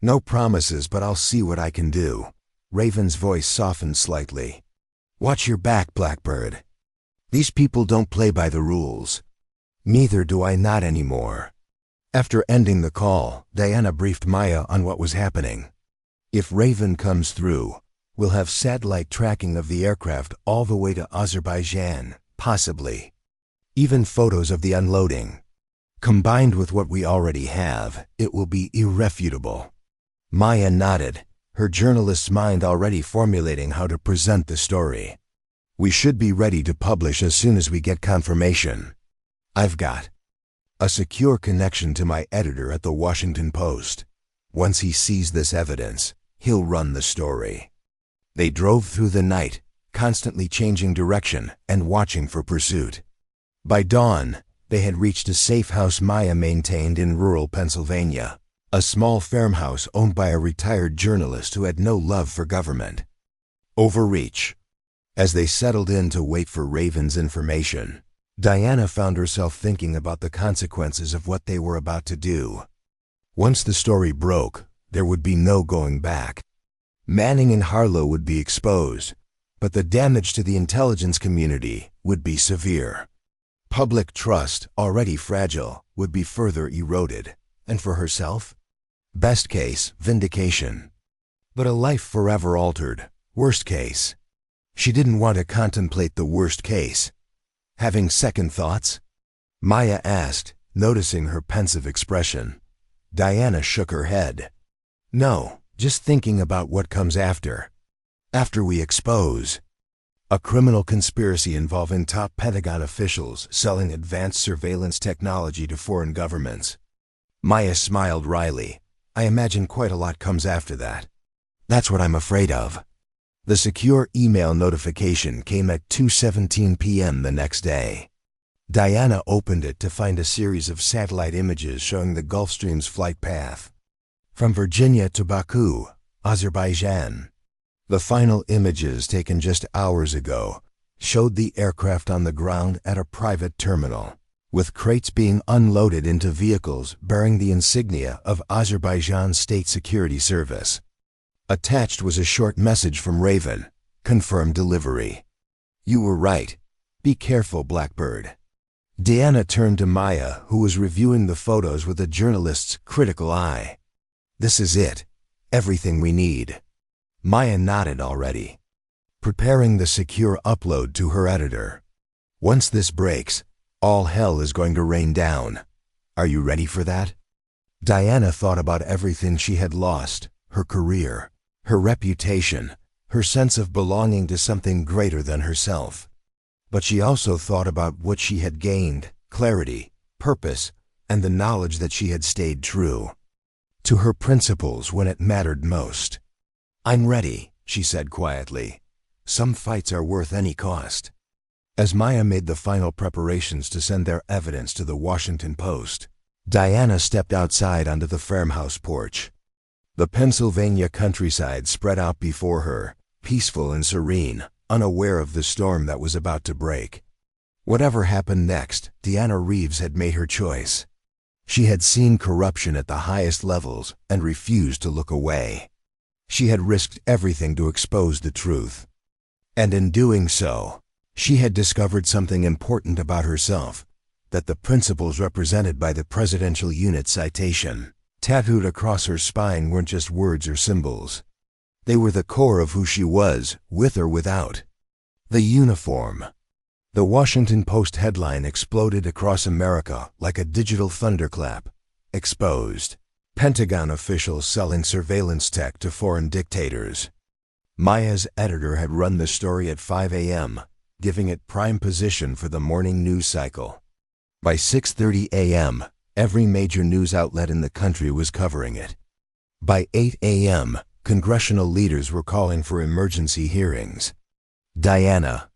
No promises, but I'll see what I can do." Raven's voice softened slightly. "Watch your back, Blackbird. These people don't play by the rules. Neither do I, not anymore." After ending the call, Diana briefed Maya on what was happening. "If Raven comes through, we'll have satellite tracking of the aircraft all the way to Azerbaijan, possibly even photos of the unloading. Combined with what we already have, it will be irrefutable." Maya nodded, her journalist's mind already formulating how to present the story. "We should be ready to publish as soon as we get confirmation. I've got a secure connection to my editor at the Washington Post. Once he sees this evidence, he'll run the story." They drove through the night, constantly changing direction and watching for pursuit. By dawn, they had reached a safe house Maya maintained in rural Pennsylvania. a small farmhouse owned by a retired journalist who had no love for government. Overreach. As they settled in to wait for Raven's information, Diana found herself thinking about the consequences of what they were about to do. Once the story broke, there would be no going back. Manning and Harlow would be exposed, but the damage to the intelligence community would be severe. Public trust, already fragile, would be further eroded. And for herself? Best case, vindication. But a life forever altered. Worst case. She didn't want to contemplate the worst case. Having second thoughts? Maya asked, noticing her pensive expression. Diana shook her head. No, just thinking about what comes after. After we expose. A criminal conspiracy involving top Pentagon officials selling advanced surveillance technology to foreign governments. Maya smiled wryly. I imagine quite a lot comes after that. That's what I'm afraid of. The secure email notification came at 2:17 p.m. the next day. Diana opened it to find a series of satellite images showing the Gulfstream's flight path. From Virginia to Baku, Azerbaijan. The final images, taken just hours ago, showed the aircraft on the ground at a private terminal, with crates being unloaded into vehicles bearing the insignia of Azerbaijan's State Security Service. Attached was a short message from Raven, confirmed delivery. You were right. Be careful, Blackbird. Diana turned to Maya, who was reviewing the photos with a journalist's critical eye. This is it. Everything we need. Maya nodded already, preparing the secure upload to her editor. Once this breaks, all hell is going to rain down. Are you ready for that? Diana thought about everything she had lost, her career, her reputation, her sense of belonging to something greater than herself. But she also thought about what she had gained, clarity, purpose, and the knowledge that she had stayed true to her principles when it mattered most. I'm ready, she said quietly. Some fights are worth any cost. As Maya made the final preparations to send their evidence to the Washington Post, Diana stepped outside onto the farmhouse porch. The Pennsylvania countryside spread out before her, peaceful and serene, unaware of the storm that was about to break. Whatever happened next, Diana Reeves had made her choice. She had seen corruption at the highest levels and refused to look away. She had risked everything to expose the truth. And in doing so, she had discovered something important about herself, that the principles represented by the presidential unit Citation, tattooed across her spine, weren't just words or symbols. They were the core of who she was, with or without. The uniform. The Washington Post headline exploded across America like a digital thunderclap. Exposed. Pentagon officials selling surveillance tech to foreign dictators. Maya's editor had run the story at 5 a.m., giving it prime position for the morning news cycle. By 6:30 a.m., every major news outlet in the country was covering it. By 8 a.m., congressional leaders were calling for emergency hearings. Diana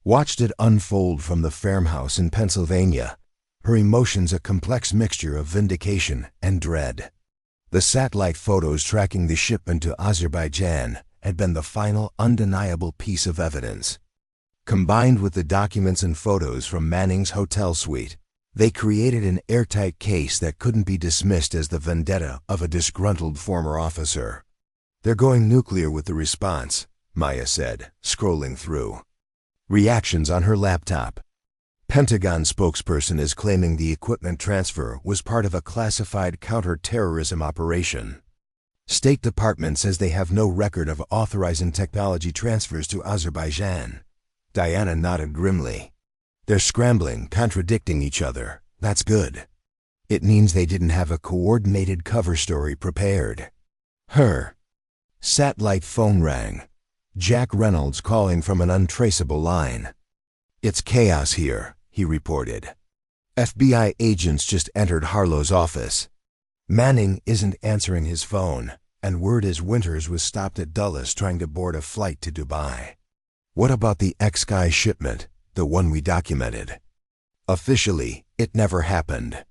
watched it unfold from the farmhouse in Pennsylvania, her emotions a complex mixture of vindication and dread. The satellite photos tracking the shipment to Azerbaijan had been the final undeniable piece of evidence. Combined with the documents and photos from Manning's hotel suite, they created an airtight case that couldn't be dismissed as the vendetta of a disgruntled former officer. They're going nuclear with the response, Maya said, scrolling through. Reactions on her laptop. Pentagon spokesperson is claiming the equipment transfer was part of a classified counter-terrorism operation. State Department says they have no record of authorizing technology transfers to Azerbaijan. Diana nodded grimly. They're scrambling, contradicting each other. That's good. It means they didn't have a coordinated cover story prepared. Her satellite phone rang. Jack Reynolds calling from an untraceable line. It's chaos here, he reported. FBI agents just entered Harlow's office. Manning isn't answering his phone, and word is Winters was stopped at Dulles trying to board a flight to Dubai. What about the X-Sky shipment, the one we documented? Officially, it never happened.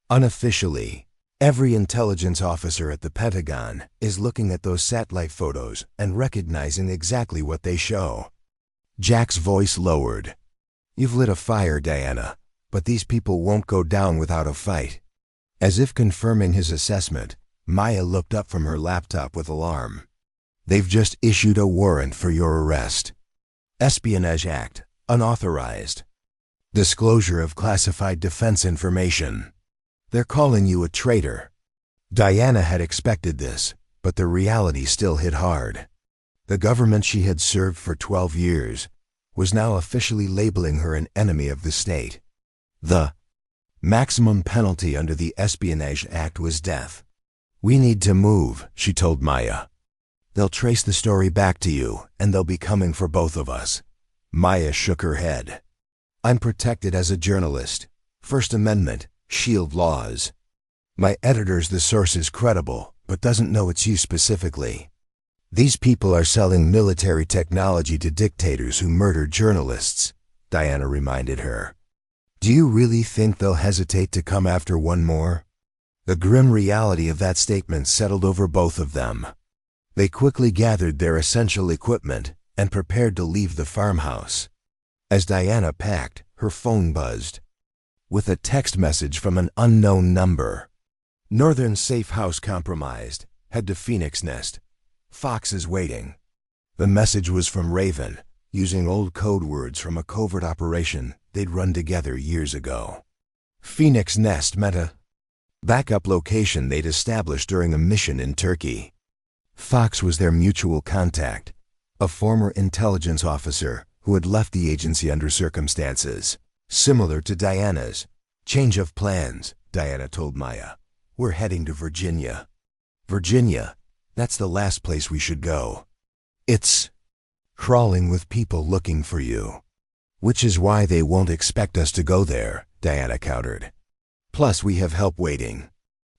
Unofficially, Every intelligence officer at the Pentagon is looking at those satellite photos and recognizing exactly what they show. Jack's voice lowered. You've lit a fire, Diana, but these people won't go down without a fight. As if confirming his assessment, Maya looked up from her laptop with alarm. They've just issued a warrant for your arrest. Espionage Act, unauthorized. Disclosure of classified defense information. They're calling you a traitor. Diana had expected this, but the reality still hit hard. The government she had served for 12 years was now officially labeling her an enemy of the state. The maximum penalty under the Espionage Act was death. We need to move, she told Maya. They'll trace the story back to you, and they'll be coming for both of us. Maya shook her head. I'm protected as a journalist. First Amendment, shield laws. My editor's the source is credible, but doesn't know it's you specifically. These people are selling military technology to dictators who murder journalists, Diana reminded her. Do you really think they'll hesitate to come after one more? The grim reality of that statement settled over both of them. They quickly gathered their essential equipment and prepared to leave the farmhouse. As Diana packed, her phone buzzed with a text message from an unknown number. Northern safe house compromised. Head to Phoenix Nest. Fox is waiting. The message was from Raven, using old code words from a covert operation they'd run together years ago. Phoenix Nest meant a backup location they'd established during a mission in Turkey. Fox was their mutual contact, a former intelligence officer who had left the agency under circumstances similar to Diana's. Change of plans, Diana told Maya. We're heading to Virginia. Virginia? That's the last place we should go. It's crawling with people looking for you. Which is why they won't expect us to go there, Diana countered. Plus, we have help waiting.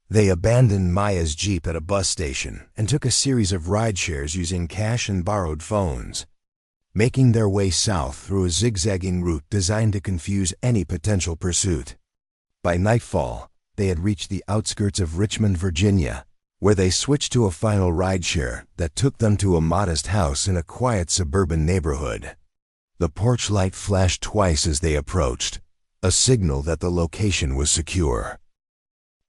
They abandoned Maya's Jeep at a bus station and took a series of ride shares using cash and borrowed phones, making their way south through a zigzagging route designed to confuse any potential pursuit. By nightfall, they had reached the outskirts of Richmond, Virginia, where they switched to a final rideshare that took them to a modest house in a quiet suburban neighborhood. The porch light flashed twice as they approached, a signal that the location was secure.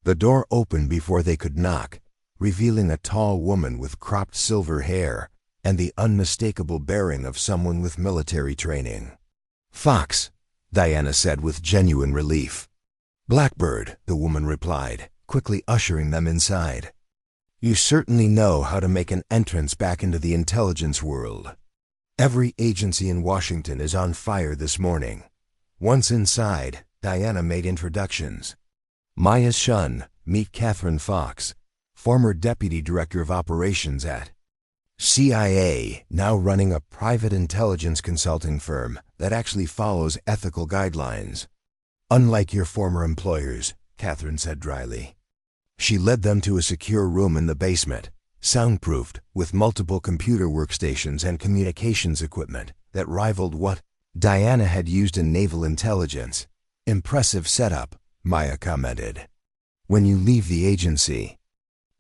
The door opened before they could knock, revealing a tall woman with cropped silver hair and the unmistakable bearing of someone with military training. Fox, Diana said with genuine relief. Blackbird, the woman replied, quickly ushering them inside. You certainly know how to make an entrance back into the intelligence world. Every agency in Washington is on fire this morning. Once inside, Diana made introductions. Maya Shun, meet Catherine Fox, former Deputy Director of Operations at CIA, now running a private intelligence consulting firm that actually follows ethical guidelines. Unlike your former employers, Catherine said dryly. She led them to a secure room in the basement, soundproofed, with multiple computer workstations and communications equipment that rivaled what Diana had used in Naval Intelligence. Impressive setup, Maya commented. When you leave the agency,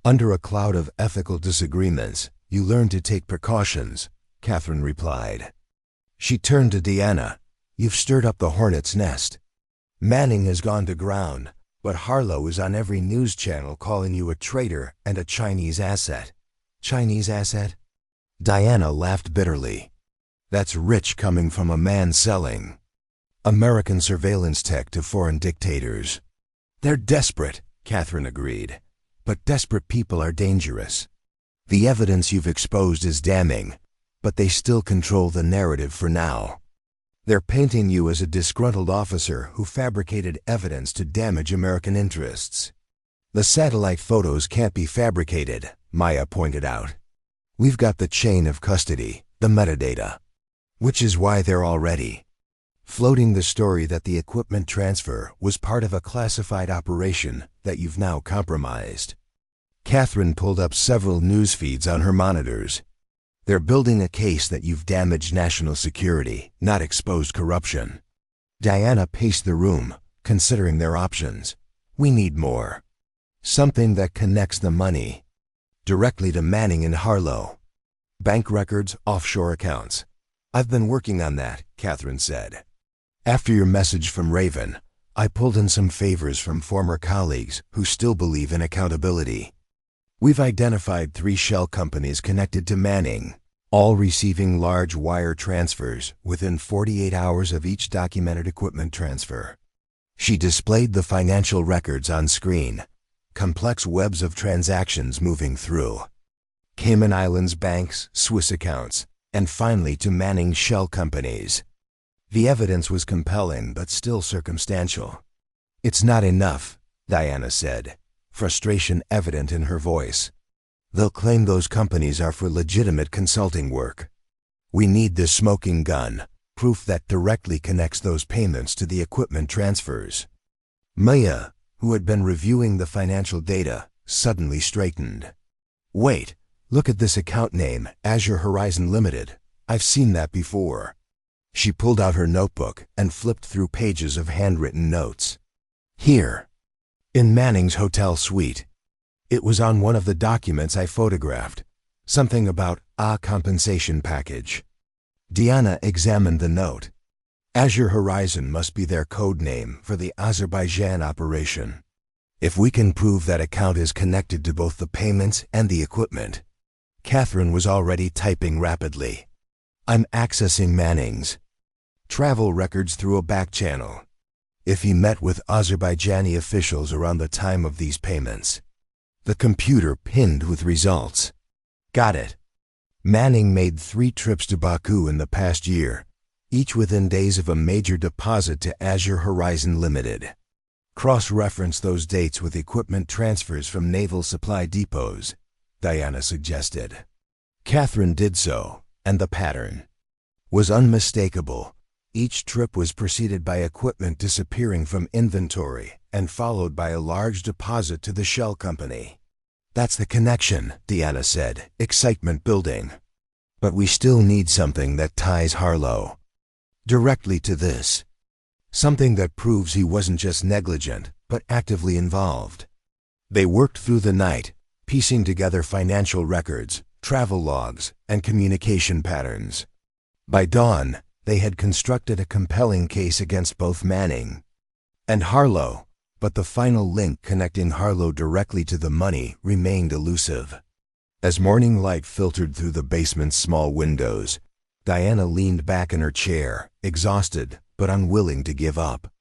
under a cloud of ethical disagreements, you learn to take precautions, Catherine replied. She turned to Diana. You've stirred up the hornet's nest. Manning has gone to ground, but Harlow is on every news channel calling you a traitor and a Chinese asset. Chinese asset? Diana laughed bitterly. That's rich coming from a man selling American surveillance tech to foreign dictators. They're desperate, Catherine agreed. But desperate people are dangerous. The evidence you've exposed is damning, but they still control the narrative for now. They're painting you as a disgruntled officer who fabricated evidence to damage American interests. The satellite photos can't be fabricated, Maya pointed out. We've got the chain of custody, the metadata. Which is why they're already floating the story that the equipment transfer was part of a classified operation that you've now compromised. Catherine pulled up several news feeds on her monitors. They're building a case that you've damaged national security, not exposed corruption. Diana paced the room, considering their options. We need more Something that connects the money directly to Manning and Harlow. Bank records, offshore accounts. I've been working on that, Catherine said. After your message from Raven, I pulled in some favors from former colleagues who still believe in accountability. We've identified 3 shell companies connected to Manning, all receiving large wire transfers within 48 hours of each documented equipment transfer. She displayed the financial records on screen, complex webs of transactions moving through Cayman Islands banks, Swiss accounts, and finally to Manning shell companies. The evidence was compelling but still circumstantial. It's not enough, Diana said, frustration evident in her voice. They'll claim those companies are for legitimate consulting work. We need the smoking gun, proof that directly connects those payments to the equipment transfers. Maya, who had been reviewing the financial data, suddenly straightened. Wait, look at this account name, Azure Horizon Limited. I've seen that before. She pulled out her notebook and flipped through pages of handwritten notes. Here, in Manning's hotel suite. It was on one of the documents I photographed. Something about a compensation package. Diana examined the note. Azure Horizon must be their code name for the Azerbaijan operation. If we can prove that account is connected to both the payments and the equipment. Catherine was already typing rapidly. I'm accessing Manning's travel records through a back channel. If he met with Azerbaijani officials around the time of these payments. The computer pinned with results. Got it. Manning made 3 trips to Baku in the past year, each within days of a major deposit to Azure Horizon Limited. Cross-reference those dates with equipment transfers from naval supply depots, Diana suggested. Catherine did so, and the pattern was unmistakable. Each trip was preceded by equipment disappearing from inventory and followed by a large deposit to the shell company. That's the connection, Diana said, excitement building. But we still need something that ties Harlow directly to this. Something that proves he wasn't just negligent, but actively involved. They worked through the night, piecing together financial records, travel logs, and communication patterns. By dawn, they had constructed a compelling case against both Manning and Harlow, but the final link connecting Harlow directly to the money remained elusive. As morning light filtered through the basement's small windows, Diana leaned back in her chair, exhausted but unwilling to give up.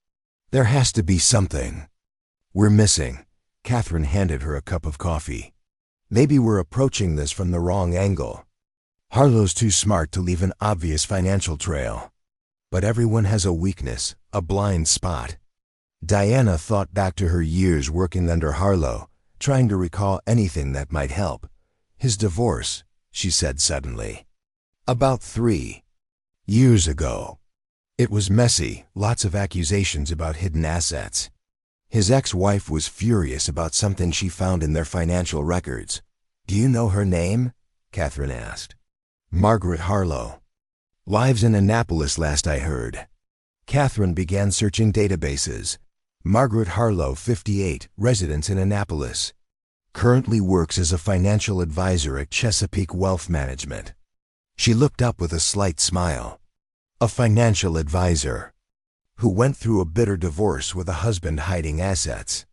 There has to be something. We're missing. Catherine handed her a cup of coffee. Maybe we're approaching this from the wrong angle. Harlow's too smart to leave an obvious financial trail. But everyone has a weakness, a blind spot. Diana thought back to her years working under Harlow, trying to recall anything that might help. His divorce, she said suddenly. About 3 years ago. It was messy, lots of accusations about hidden assets. His ex-wife was furious about something she found in their financial records. Do you know her name? Catherine asked. Margaret Harlow. Lives in Annapolis last I heard. Catherine began searching databases. Margaret Harlow, 58, residence in Annapolis. Currently works as a financial advisor at Chesapeake Wealth Management. She looked up with a slight smile. A financial advisor who went through a bitter divorce with a husband hiding assets.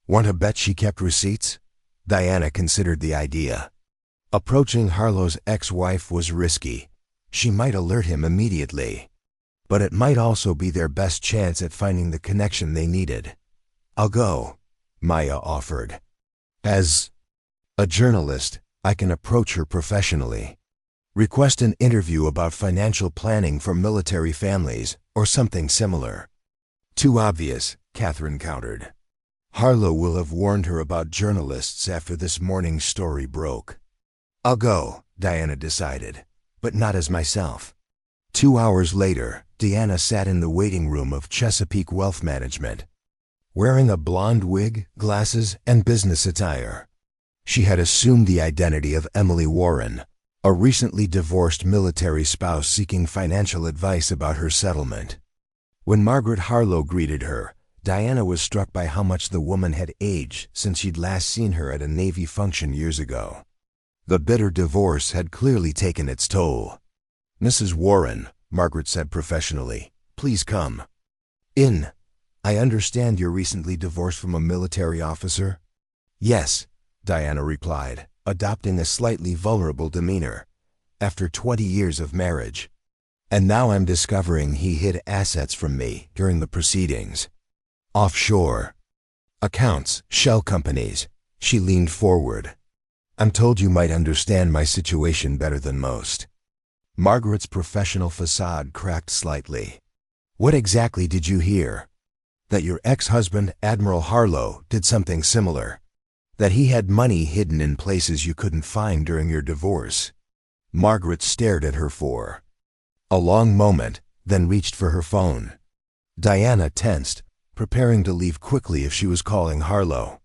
Want to bet she kept receipts? Diana considered the idea. Approaching Harlow's ex-wife was risky. She might alert him immediately. But it might also be their best chance at finding the connection they needed. I'll go, Maya offered. As a journalist, I can approach her professionally. Request an interview about financial planning for military families, or something similar. Too obvious, Catherine countered. Harlow will have warned her about journalists after this morning's story broke. I'll go, Diana decided, but not as myself. 2 hours later, Diana sat in the waiting room of Chesapeake Wealth Management, wearing a blonde wig, glasses, and business attire. She had assumed the identity of Emily Warren, a recently divorced military spouse seeking financial advice about her settlement. When Margaret Harlow greeted her, Diana was struck by how much the woman had aged since she'd last seen her at a Navy function years ago. The bitter divorce had clearly taken its toll. "Mrs. Warren," Margaret said professionally, "please come in. I understand you're recently divorced from a military officer?" "Yes," Diana replied, adopting a slightly vulnerable demeanor. "After 20 years of marriage. And now I'm discovering he hid assets from me during the proceedings. Offshore accounts, shell companies." She leaned forward. "I'm told you might understand my situation better than most." Margaret's professional facade cracked slightly. "What exactly did you hear?" "That your ex-husband, Admiral Harlow, did something similar. That he had money hidden in places you couldn't find during your divorce." Margaret stared at her for a long moment, then reached for her phone. Diana tensed, preparing to leave quickly if she was calling Harlow.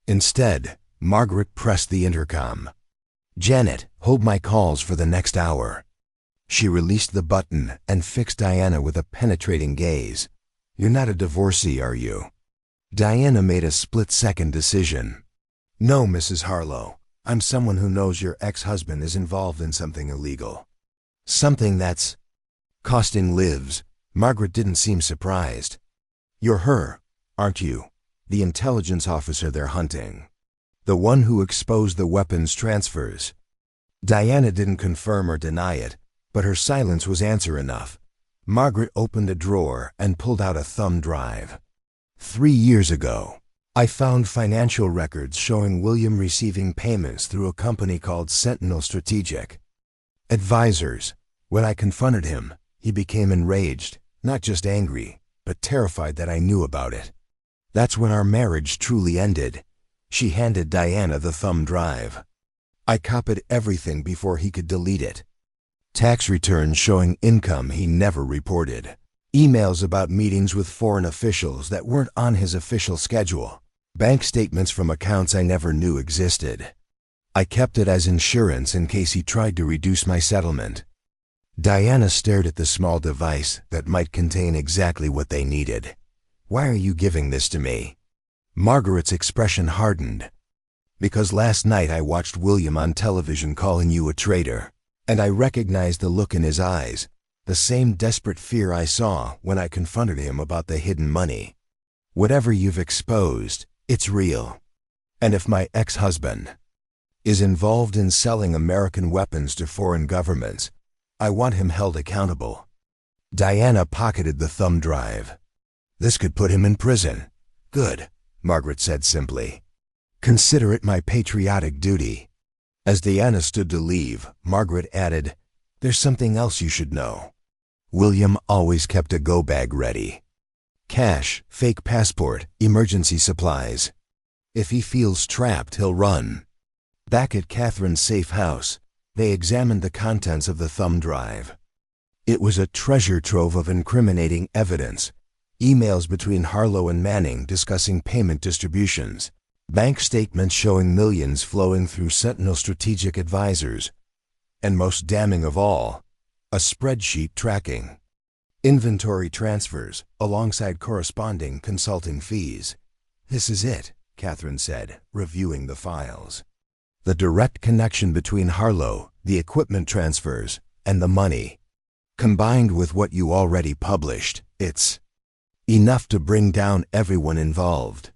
Instead, Margaret pressed the intercom. "Janet, hold my calls for the next hour." She released the button and fixed Diana with a penetrating gaze. "You're not a divorcee, are you?" Diana made a split-second decision. "No, Mrs. Harlow. I'm someone who knows your ex-husband is involved in something illegal. Something that's costing lives." Margaret didn't seem surprised. "You're her, aren't you? The intelligence officer they're hunting. The one who exposed the weapons transfers." Diana didn't confirm or deny it, but her silence was answer enough. Margaret opened a drawer and pulled out a thumb drive. 3 years ago, I found financial records showing William receiving payments through a company called Sentinel Strategic Advisors. When I confronted him, he became enraged, not just angry, but terrified that I knew about it. That's when our marriage truly ended." She handed Diana the thumb drive. "I copied everything before he could delete it. Tax returns showing income he never reported. Emails about meetings with foreign officials that weren't on his official schedule. Bank statements from accounts I never knew existed. I kept it as insurance in case he tried to reduce my settlement." Diana stared at the small device that might contain exactly what they needed. "Why are you giving this to me?" Margaret's expression hardened. "Because last night I watched William on television calling you a traitor, and I recognized the look in his eyes, the same desperate fear I saw when I confronted him about the hidden money. Whatever you've exposed, it's real. And if my ex-husband is involved in selling American weapons to foreign governments, I want him held accountable." Diana pocketed the thumb drive. "This could put him in prison." "Good," Margaret said simply. "Consider it my patriotic duty." As Diana stood to leave, Margaret added, "There's something else you should know. William always kept a go-bag ready. Cash, fake passport, emergency supplies. If he feels trapped, he'll run." Back at Catherine's safe house, they examined the contents of the thumb drive. It was a treasure trove of incriminating evidence. Emails between Harlow and Manning discussing payment distributions. Bank statements showing millions flowing through Sentinel Strategic Advisors. And most damning of all, a spreadsheet tracking inventory transfers alongside corresponding consulting fees. "This is it," Catherine said, reviewing the files. "The direct connection between Harlow, the equipment transfers, and the money. Combined with what you already published, it's enough to bring down everyone involved."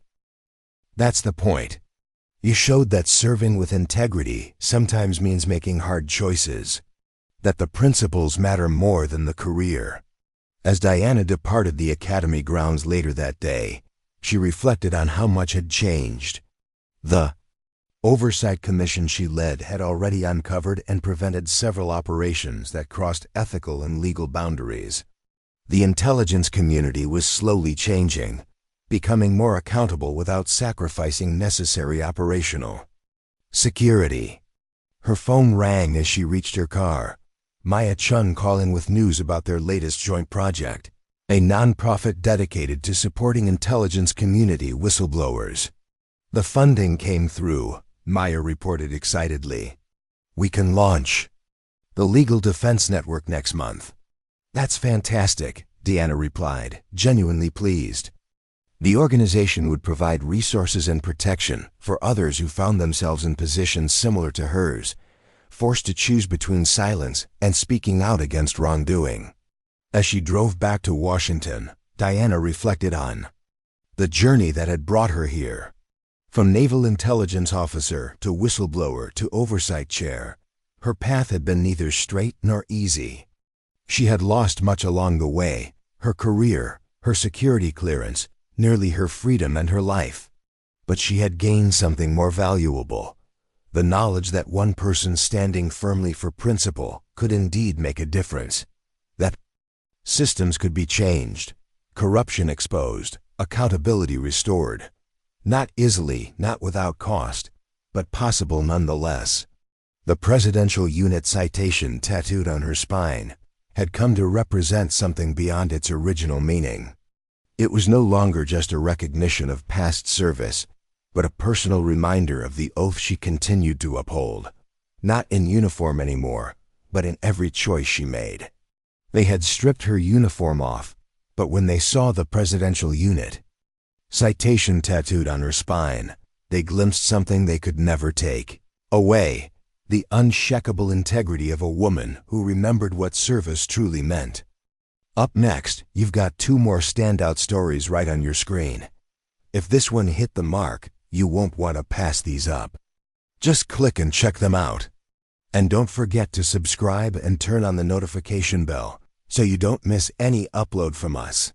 That's the point. You showed that serving with integrity sometimes means making hard choices. That the principles matter more than the career. As Diana departed the academy grounds later that day, she reflected on how much had changed. The Oversight Commission she led had already uncovered and prevented several operations that crossed ethical and legal boundaries. The intelligence community was slowly changing, becoming more accountable without sacrificing necessary operational security. Her phone rang as she reached her car. Maya Chun calling with news about their latest joint project, a nonprofit dedicated to supporting intelligence community whistleblowers. "The funding came through," Maya reported excitedly. "We can launch the Legal Defense Network next month." "That's fantastic," Deanna replied, genuinely pleased. The organization would provide resources and protection for others who found themselves in positions similar to hers, forced to choose between silence and speaking out against wrongdoing. As she drove back to Washington, Diana reflected on the journey that had brought her here. From Naval Intelligence officer to whistleblower to oversight chair, her path had been neither straight nor easy. She had lost much along the way: her career, her security clearance, nearly her freedom and her life. But she had gained something more valuable: the knowledge that one person standing firmly for principle could indeed make a difference, that systems could be changed, corruption exposed, accountability restored. Not easily, not without cost, but possible nonetheless. The presidential unit citation tattooed on her spine had come to represent something beyond its original meaning. It was no longer just a recognition of past service, but a personal reminder of the oath she continued to uphold, not in uniform anymore, but in every choice she made. They had stripped her uniform off, but when they saw the presidential unit citation tattooed on her spine, they glimpsed something they could never take away: the unshakable integrity of a woman who remembered what service truly meant. Up next, you've got 2 more standout stories right on your screen. If this one hit the mark, you won't want to pass these up. Just click and check them out. And don't forget to subscribe and turn on the notification bell so you don't miss any upload from us.